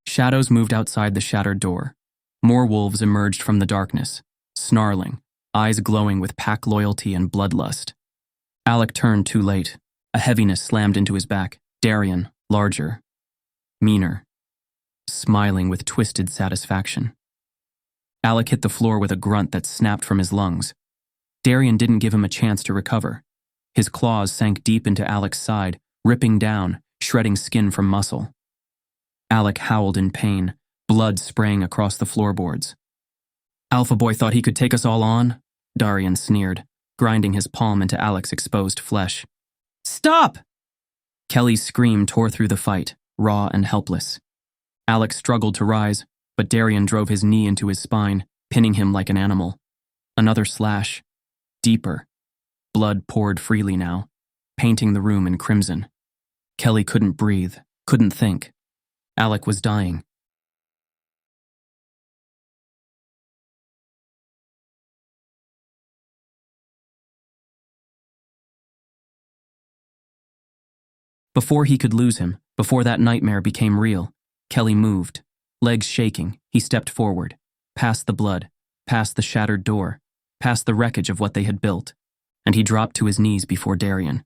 Shadows moved outside the shattered door. More wolves emerged from the darkness, snarling, eyes glowing with pack loyalty and bloodlust. Alec turned too late. A heaviness slammed into his back. Darian, larger, meaner, smiling with twisted satisfaction. Alec hit the floor with a grunt that snapped from his lungs. Darian didn't give him a chance to recover. His claws sank deep into Alec's side, ripping down, shredding skin from muscle. Alec howled in pain, blood spraying across the floorboards. "Alpha Boy thought he could take us all on?" Darian sneered, grinding his palm into Alec's exposed flesh. "Stop!" Kelly's scream tore through the fight, raw and helpless. Alec struggled to rise, but Darian drove his knee into his spine, pinning him like an animal. Another slash. Deeper. Blood poured freely now, painting the room in crimson. Kelly couldn't breathe, couldn't think. Alec was dying. Before he could lose him, before that nightmare became real, Kelly moved. Legs shaking, he stepped forward, past the blood, past the shattered door, past the wreckage of what they had built, and he dropped to his knees before Darian.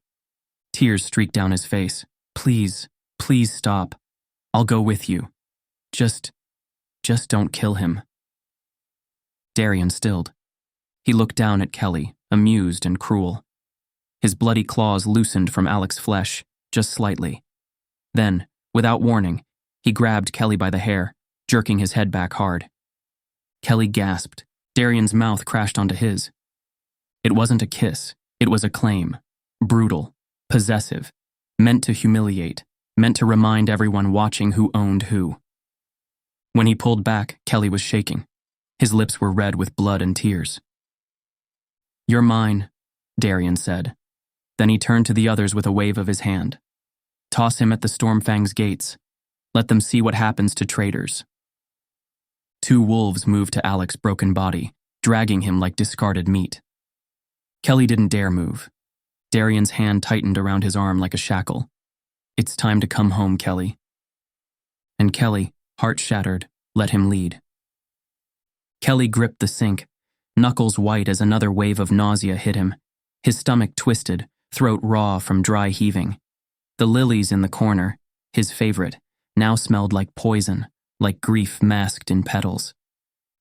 Tears streaked down his face. "Please, please stop. I'll go with you. Just don't kill him." Darian stilled. He looked down at Kelly, amused and cruel. His bloody claws loosened from Alec's flesh, just slightly. Then, without warning, he grabbed Kelly by the hair, jerking his head back hard. Kelly gasped. Darian's mouth crashed onto his. It wasn't a kiss, it was a claim. Brutal, possessive, meant to humiliate, meant to remind everyone watching who owned who. When he pulled back, Kelly was shaking. His lips were red with blood and tears. "You're mine," Darian said. Then he turned to the others with a wave of his hand. Toss him at the Stormfang's gates. Let them see what happens to traitors. 2 wolves moved to Alec's broken body, dragging him like discarded meat. Kelly didn't dare move. Darian's hand tightened around his arm like a shackle. It's time to come home, Kelly. And Kelly, heart shattered, let him lead. Kelly gripped the sink, knuckles white as another wave of nausea hit him. His stomach twisted, throat raw from dry heaving. The lilies in the corner, his favorite, now smelled like poison, like grief masked in petals.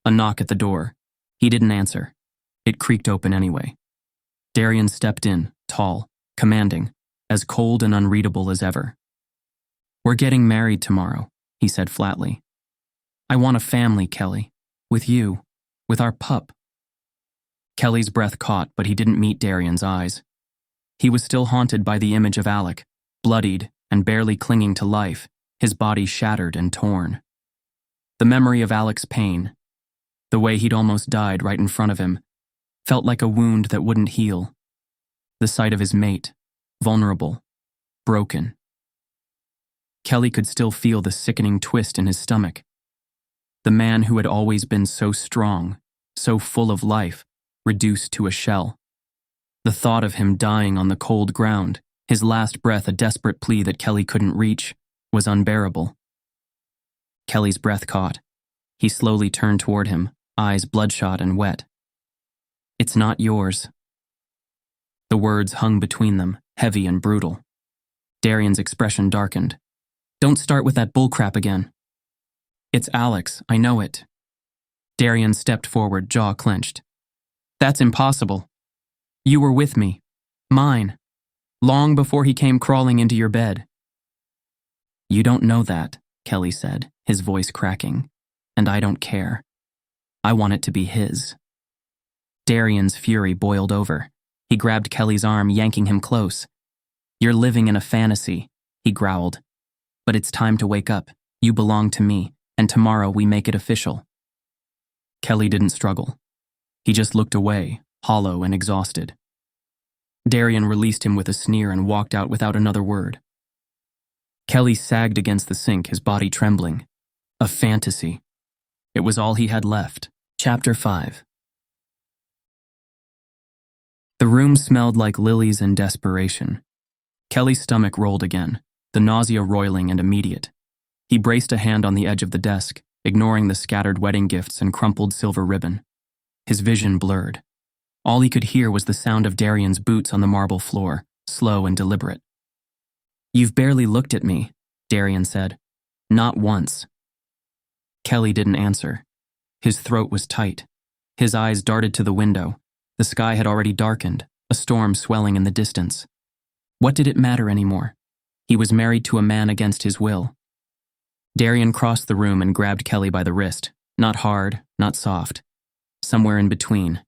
A knock at the door. He didn't answer. It creaked open anyway. Darian stepped in, tall, commanding, as cold and unreadable as ever. "We're getting married tomorrow," he said flatly. "I want a family, Kelly. With you. With our pup." Kelly's breath caught, but he didn't meet Darian's eyes. He was still haunted by the image of Alec, bloodied and barely clinging to life, his body shattered and torn. The memory of Alec's pain, the way he'd almost died right in front of him, felt like a wound that wouldn't heal. The sight of his mate, vulnerable, broken. Kelly could still feel the sickening twist in his stomach. The man who had always been so strong, so full of life, reduced to a shell. The thought of him dying on the cold ground, his last breath a desperate plea that Kelly couldn't reach, was unbearable. Kelly's breath caught. He slowly turned toward him, eyes bloodshot and wet. "It's not yours." The words hung between them, heavy and brutal. Darian's expression darkened. "Don't start with that bullcrap again." "It's Alec's, I know it." Darian stepped forward, jaw clenched. "That's impossible. You were with me. Mine. Long before he came crawling into your bed." "You don't know that," Kelly said, his voice cracking. "And I don't care. I want it to be his." Darian's fury boiled over. He grabbed Kelly's arm, yanking him close. "You're living in a fantasy," he growled. "But it's time to wake up. You belong to me, and tomorrow we make it official." Kelly didn't struggle. He just looked away, hollow and exhausted. Darian released him with a sneer and walked out without another word. Kelly sagged against the sink, his body trembling. A fantasy. It was all he had left. Chapter 5. The room smelled like lilies and desperation. Kelly's stomach rolled again, the nausea roiling and immediate. He braced a hand on the edge of the desk, ignoring the scattered wedding gifts and crumpled silver ribbon. His vision blurred. All he could hear was the sound of Darian's boots on the marble floor, slow and deliberate. "You've barely looked at me," Darian said. "Not once." Kelly didn't answer. His throat was tight. His eyes darted to the window. The sky had already darkened, a storm swelling in the distance. What did it matter anymore? He was married to a man against his will. Darian crossed the room and grabbed Kelly by the wrist, not hard, not soft. Somewhere in between,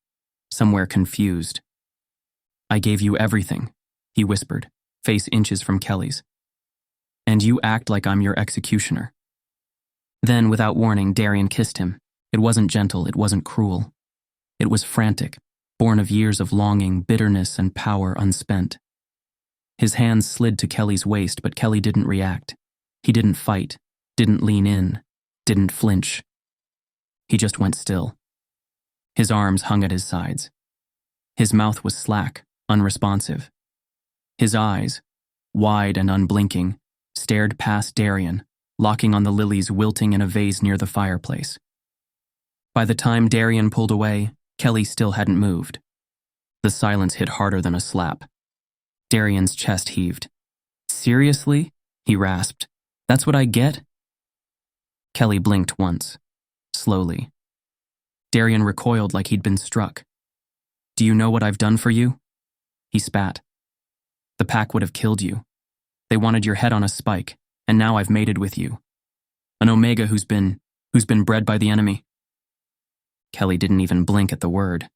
somewhere confused. "I gave you everything," he whispered, face inches from Kelly's. "And you act like I'm your executioner." Then, without warning, Darian kissed him. It wasn't gentle, it wasn't cruel. It was frantic, born of years of longing, bitterness, and power unspent. His hands slid to Kelly's waist, but Kelly didn't react. He didn't fight, didn't lean in, didn't flinch. He just went still. His arms hung at his sides. His mouth was slack, unresponsive. His eyes, wide and unblinking, stared past Darian, locking on the lilies wilting in a vase near the fireplace. By the time Darian pulled away, Kelly still hadn't moved. The silence hit harder than a slap. Darian's chest heaved. "Seriously?" he rasped. "That's what I get?" Kelly blinked once, slowly. Darian recoiled like he'd been struck. "Do you know what I've done for you?" He spat. "The pack would have killed you. They wanted your head on a spike, and now I've mated with you. An Omega who's been bred by the enemy." Kelly didn't even blink at the word.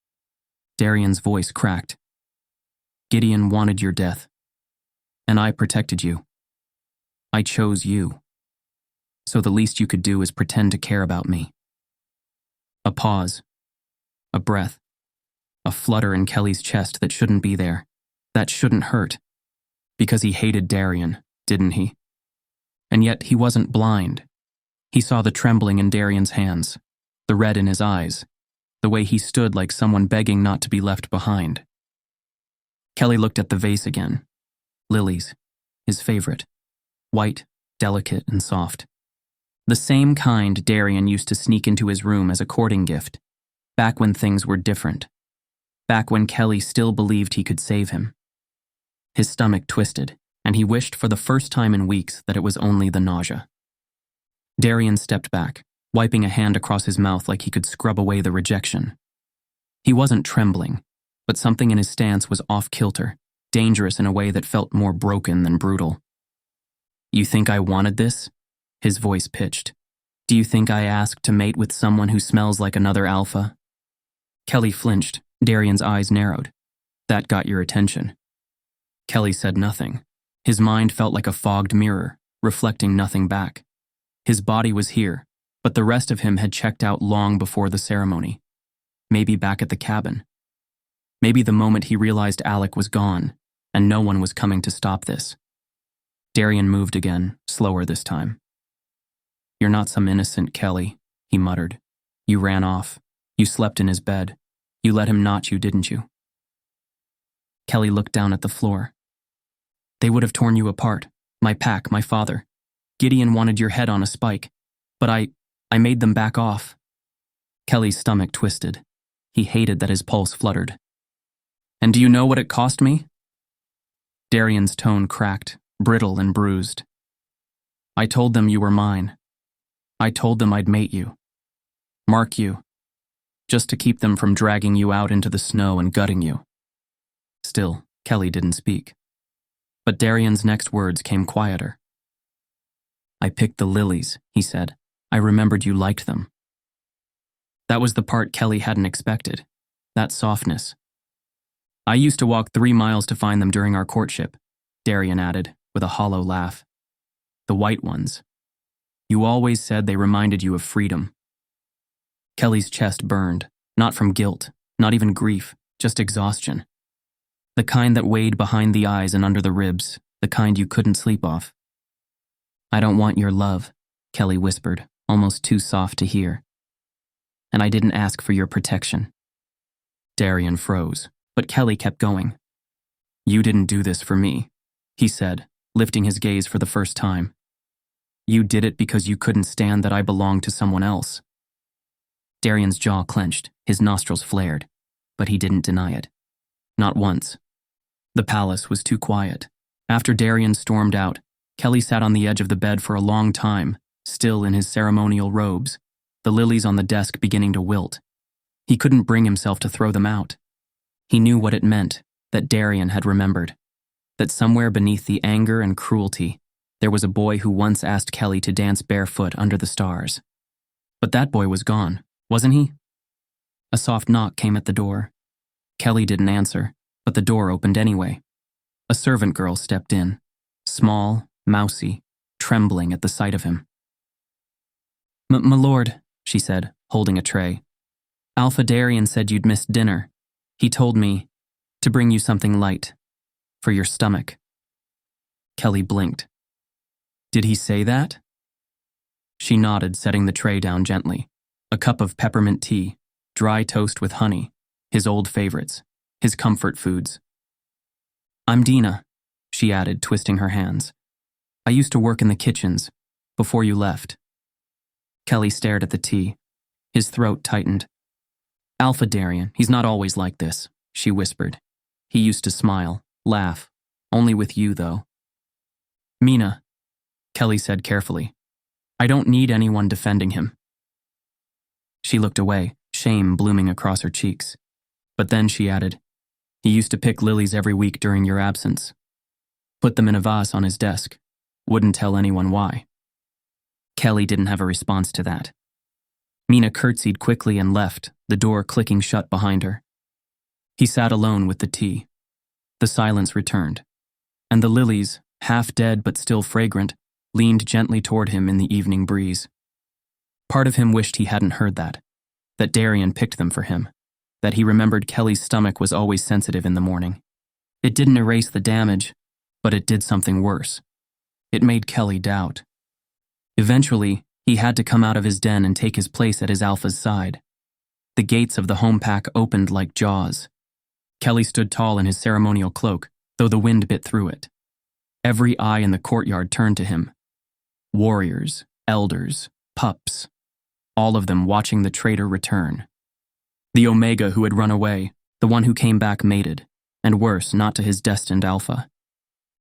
Darian's voice cracked. "Gideon wanted your death, and I protected you. I chose you. So the least you could do is pretend to care about me." A pause, a breath, a flutter in Kelly's chest that shouldn't be there, that shouldn't hurt. Because he hated Darian, didn't he? And yet he wasn't blind. He saw the trembling in Darian's hands, the red in his eyes, the way he stood like someone begging not to be left behind. Kelly looked at the vase again. Lilies, his favorite. White, delicate, and soft. The same kind Darian used to sneak into his room as a courting gift, back when things were different. Back when Kelly still believed he could save him. His stomach twisted, and he wished for the first time in weeks that it was only the nausea. Darian stepped back, wiping a hand across his mouth like he could scrub away the rejection. He wasn't trembling, but something in his stance was off-kilter, dangerous in a way that felt more broken than brutal. "You think I wanted this?" His voice pitched. "Do you think I asked to mate with someone who smells like another alpha?" Kelly flinched. Darian's eyes narrowed. "That got your attention." Kelly said nothing. His mind felt like a fogged mirror, reflecting nothing back. His body was here, but the rest of him had checked out long before the ceremony. Maybe back at the cabin. Maybe the moment he realized Alec was gone, and no one was coming to stop this. Darian moved again, slower this time. "You're not some innocent Kelly," he muttered. "You ran off. You slept in his bed. You let him knot you, didn't you?" Kelly looked down at the floor. "They would have torn you apart. My pack, my father. Gideon wanted your head on a spike, but I made them back off." Kelly's stomach twisted. He hated that his pulse fluttered. "And do you know what it cost me?" Darian's tone cracked, brittle and bruised. "I told them you were mine. I told them I'd mate you. Mark you. Just to keep them from dragging you out into the snow and gutting you." Still, Kelly didn't speak. But Darian's next words came quieter. "I picked the lilies," he said. "I remembered you liked them." That was the part Kelly hadn't expected. That softness. "I used to walk 3 miles to find them during our courtship," Darian added, with a hollow laugh. "The white ones. You always said they reminded you of freedom." Kelly's chest burned, not from guilt, not even grief, just exhaustion. The kind that weighed behind the eyes and under the ribs, the kind you couldn't sleep off. "I don't want your love," Kelly whispered, almost too soft to hear. "And I didn't ask for your protection." Darian froze, but Kelly kept going. "You didn't do this for me," he said, lifting his gaze for the first time. "You did it because you couldn't stand that I belonged to someone else." Darian's jaw clenched, his nostrils flared, but he didn't deny it. Not once. The palace was too quiet. After Darian stormed out, Kelly sat on the edge of the bed for a long time, still in his ceremonial robes, the lilies on the desk beginning to wilt. He couldn't bring himself to throw them out. He knew what it meant, that Darian had remembered. That somewhere beneath the anger and cruelty, there was a boy who once asked Kelly to dance barefoot under the stars. But that boy was gone, wasn't he? A soft knock came at the door. Kelly didn't answer, but the door opened anyway. A servant girl stepped in, small, mousy, trembling at the sight of him. My lord," she said, holding a tray. "Alpha Darian said you'd missed dinner. He told me to bring you something light. For your stomach." Kelly blinked. "Did he say that?" She nodded, setting the tray down gently. A cup of peppermint tea, dry toast with honey, his old favorites, his comfort foods. "I'm Dina," she added, twisting her hands. "I used to work in the kitchens, before you left." Kelly stared at the tea. His throat tightened. "Alpha Darian, he's not always like this," she whispered. "He used to smile, laugh. Only with you, though." "Mina," Kelly said carefully. "I don't need anyone defending him." She looked away, shame blooming across her cheeks. But then she added, "He used to pick lilies every week during your absence. Put them in a vase on his desk. Wouldn't tell anyone why." Kelly didn't have a response to that. Mina curtsied quickly and left, the door clicking shut behind her. He sat alone with the tea. The silence returned, and the lilies, half dead but still fragrant, leaned gently toward him in the evening breeze. Part of him wished he hadn't heard that Darian picked them for him, that he remembered Kelly's stomach was always sensitive in the morning. It didn't erase the damage, but it did something worse. It made Kelly doubt. Eventually, he had to come out of his den and take his place at his alpha's side. The gates of the home pack opened like jaws. Kelly stood tall in his ceremonial cloak, though the wind bit through it. Every eye in the courtyard turned to him. Warriors, elders, pups, all of them watching the traitor return. The Omega who had run away, the one who came back mated, and worse, not to his destined alpha.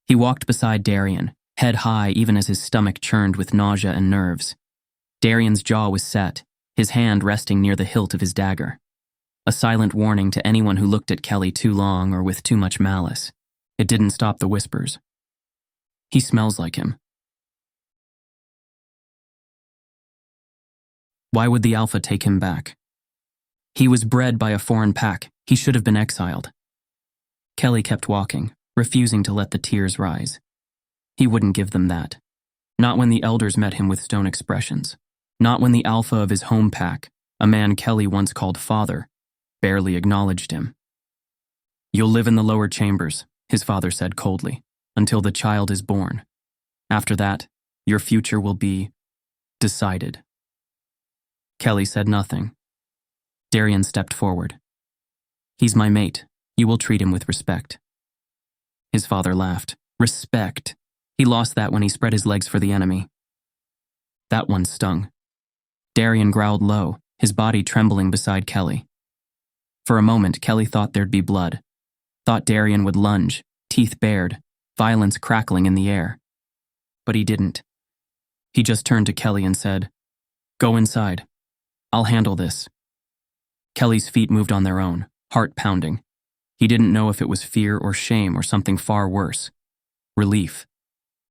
He walked beside Darien, head high even as his stomach churned with nausea and nerves. Darien's jaw was set, his hand resting near the hilt of his dagger. A silent warning to anyone who looked at Kelly too long or with too much malice. It didn't stop the whispers. He smells like him. Why would the alpha take him back? He was bred by a foreign pack. He should have been exiled. Kelly kept walking, refusing to let the tears rise. He wouldn't give them that. Not when the elders met him with stone expressions. Not when the alpha of his home pack, a man Kelly once called father, barely acknowledged him. "You'll live in the lower chambers," his father said coldly, "until the child is born. After that, your future will be decided." Kelly said nothing. Darien stepped forward. "He's my mate. You will treat him with respect." His father laughed. Respect. He lost that when he spread his legs for the enemy. That one stung. Darien growled low, his body trembling beside Kelly. For a moment, Kelly thought there'd be blood. Thought Darien would lunge, teeth bared, violence crackling in the air. But he didn't. He just turned to Kelly and said, "Go inside. I'll handle this." Kelly's feet moved on their own, heart pounding. He didn't know if it was fear or shame or something far worse. Relief.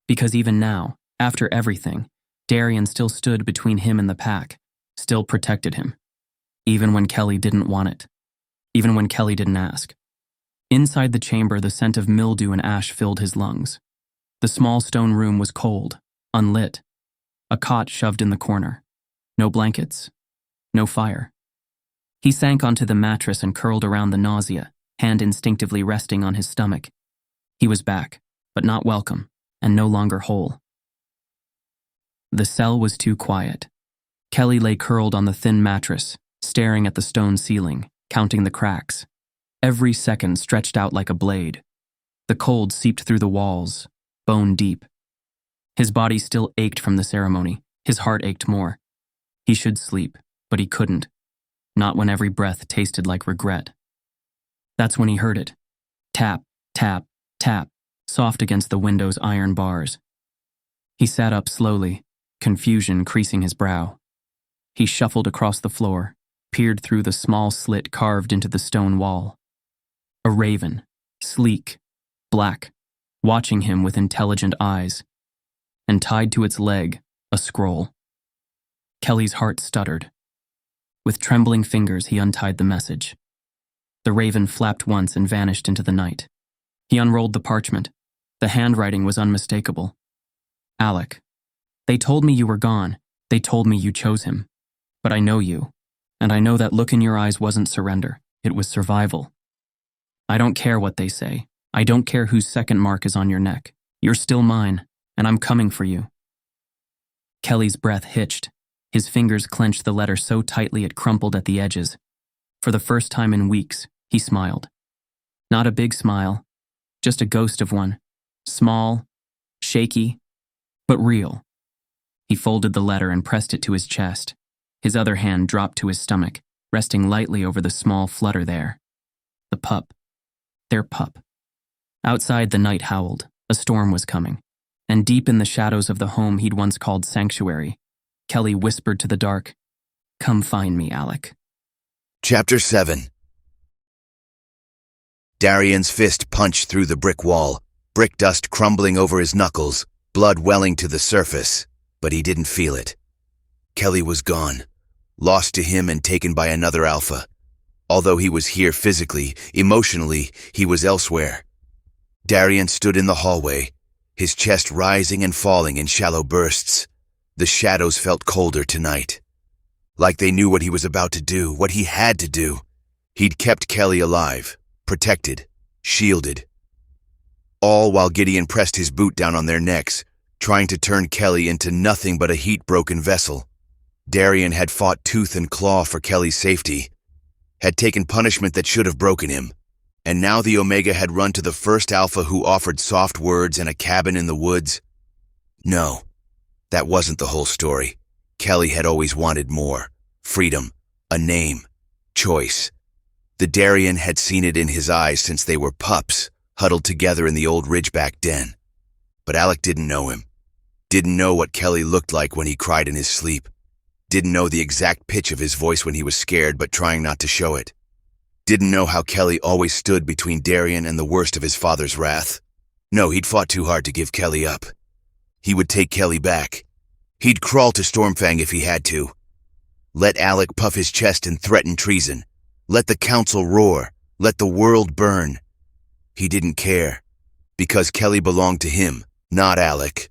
Because even now, after everything, Darien still stood between him and the pack, still protected him. Even when Kelly didn't want it. Even when Kelly didn't ask. Inside the chamber, the scent of mildew and ash filled his lungs. The small stone room was cold, unlit. A cot shoved in the corner. No blankets. No fire. He sank onto the mattress and curled around the nausea, hand instinctively resting on his stomach. He was back, but not welcome, and no longer whole. The cell was too quiet. Kelly lay curled on the thin mattress, staring at the stone ceiling, counting the cracks. Every second stretched out like a blade. The cold seeped through the walls, bone deep. His body still ached from the ceremony. His heart ached more. He should sleep, but he couldn't. Not when every breath tasted like regret. That's when he heard it. Tap, tap, tap, soft against the window's iron bars. He sat up slowly, confusion creasing his brow. He shuffled across the floor, peered through the small slit carved into the stone wall. A raven, sleek, black, watching him with intelligent eyes. And tied to its leg, a scroll. Kelly's heart stuttered. With trembling fingers, he untied the message. The raven flapped once and vanished into the night. He unrolled the parchment. The handwriting was unmistakable. "Alec, they told me you were gone. They told me you chose him. But I know you, and I know that look in your eyes wasn't surrender. It was survival. I don't care what they say. I don't care whose second mark is on your neck. You're still mine, and I'm coming for you." Kelly's breath hitched. His fingers clenched the letter so tightly it crumpled at the edges. For the first time in weeks, he smiled. Not a big smile, just a ghost of one. Small, shaky, but real. He folded the letter and pressed it to his chest. His other hand dropped to his stomach, resting lightly over the small flutter there. The pup. Their pup. Outside, the night howled. A storm was coming. And deep in the shadows of the home he'd once called sanctuary, Kelly whispered to the dark, "Come find me, Alec." Chapter 7. Darien's fist punched through the brick wall, brick dust crumbling over his knuckles, blood welling to the surface, but he didn't feel it. Kelly was gone, lost to him and taken by another alpha. Although he was here physically, emotionally, he was elsewhere. Darien stood in the hallway, his chest rising and falling in shallow bursts. The shadows felt colder tonight. Like they knew what he was about to do, what he had to do. He'd kept Kelly alive, protected, shielded. All while Gideon pressed his boot down on their necks, trying to turn Kelly into nothing but a heat-broken vessel. Darien had fought tooth and claw for Kelly's safety, had taken punishment that should have broken him, and now the Omega had run to the first Alpha who offered soft words and a cabin in the woods. No, that wasn't the whole story. Kelly had always wanted more. Freedom, a name, choice. The Darien had seen it in his eyes since they were pups, huddled together in the old Ridgeback den. But Alec didn't know him. Didn't know what Kelly looked like when he cried in his sleep. Didn't know the exact pitch of his voice when he was scared but trying not to show it. Didn't know how Kelly always stood between Darien and the worst of his father's wrath. No, he'd fought too hard to give Kelly up. He would take Kelly back. He'd crawl to Stormfang if he had to. Let Alec puff his chest and threaten treason. Let the council roar. Let the world burn. He didn't care. Because Kelly belonged to him, not Alec.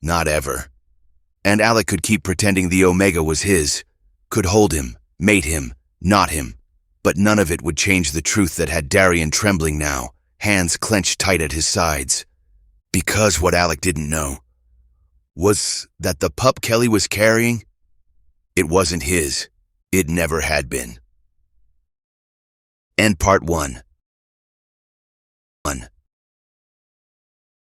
Not ever. And Alec could keep pretending the Omega was his, could hold him, mate him, not him. But none of it would change the truth that had Darien trembling now, hands clenched tight at his sides. Because what Alec didn't know was that the pup Kelly was carrying, it wasn't his. It never had been. End part 1.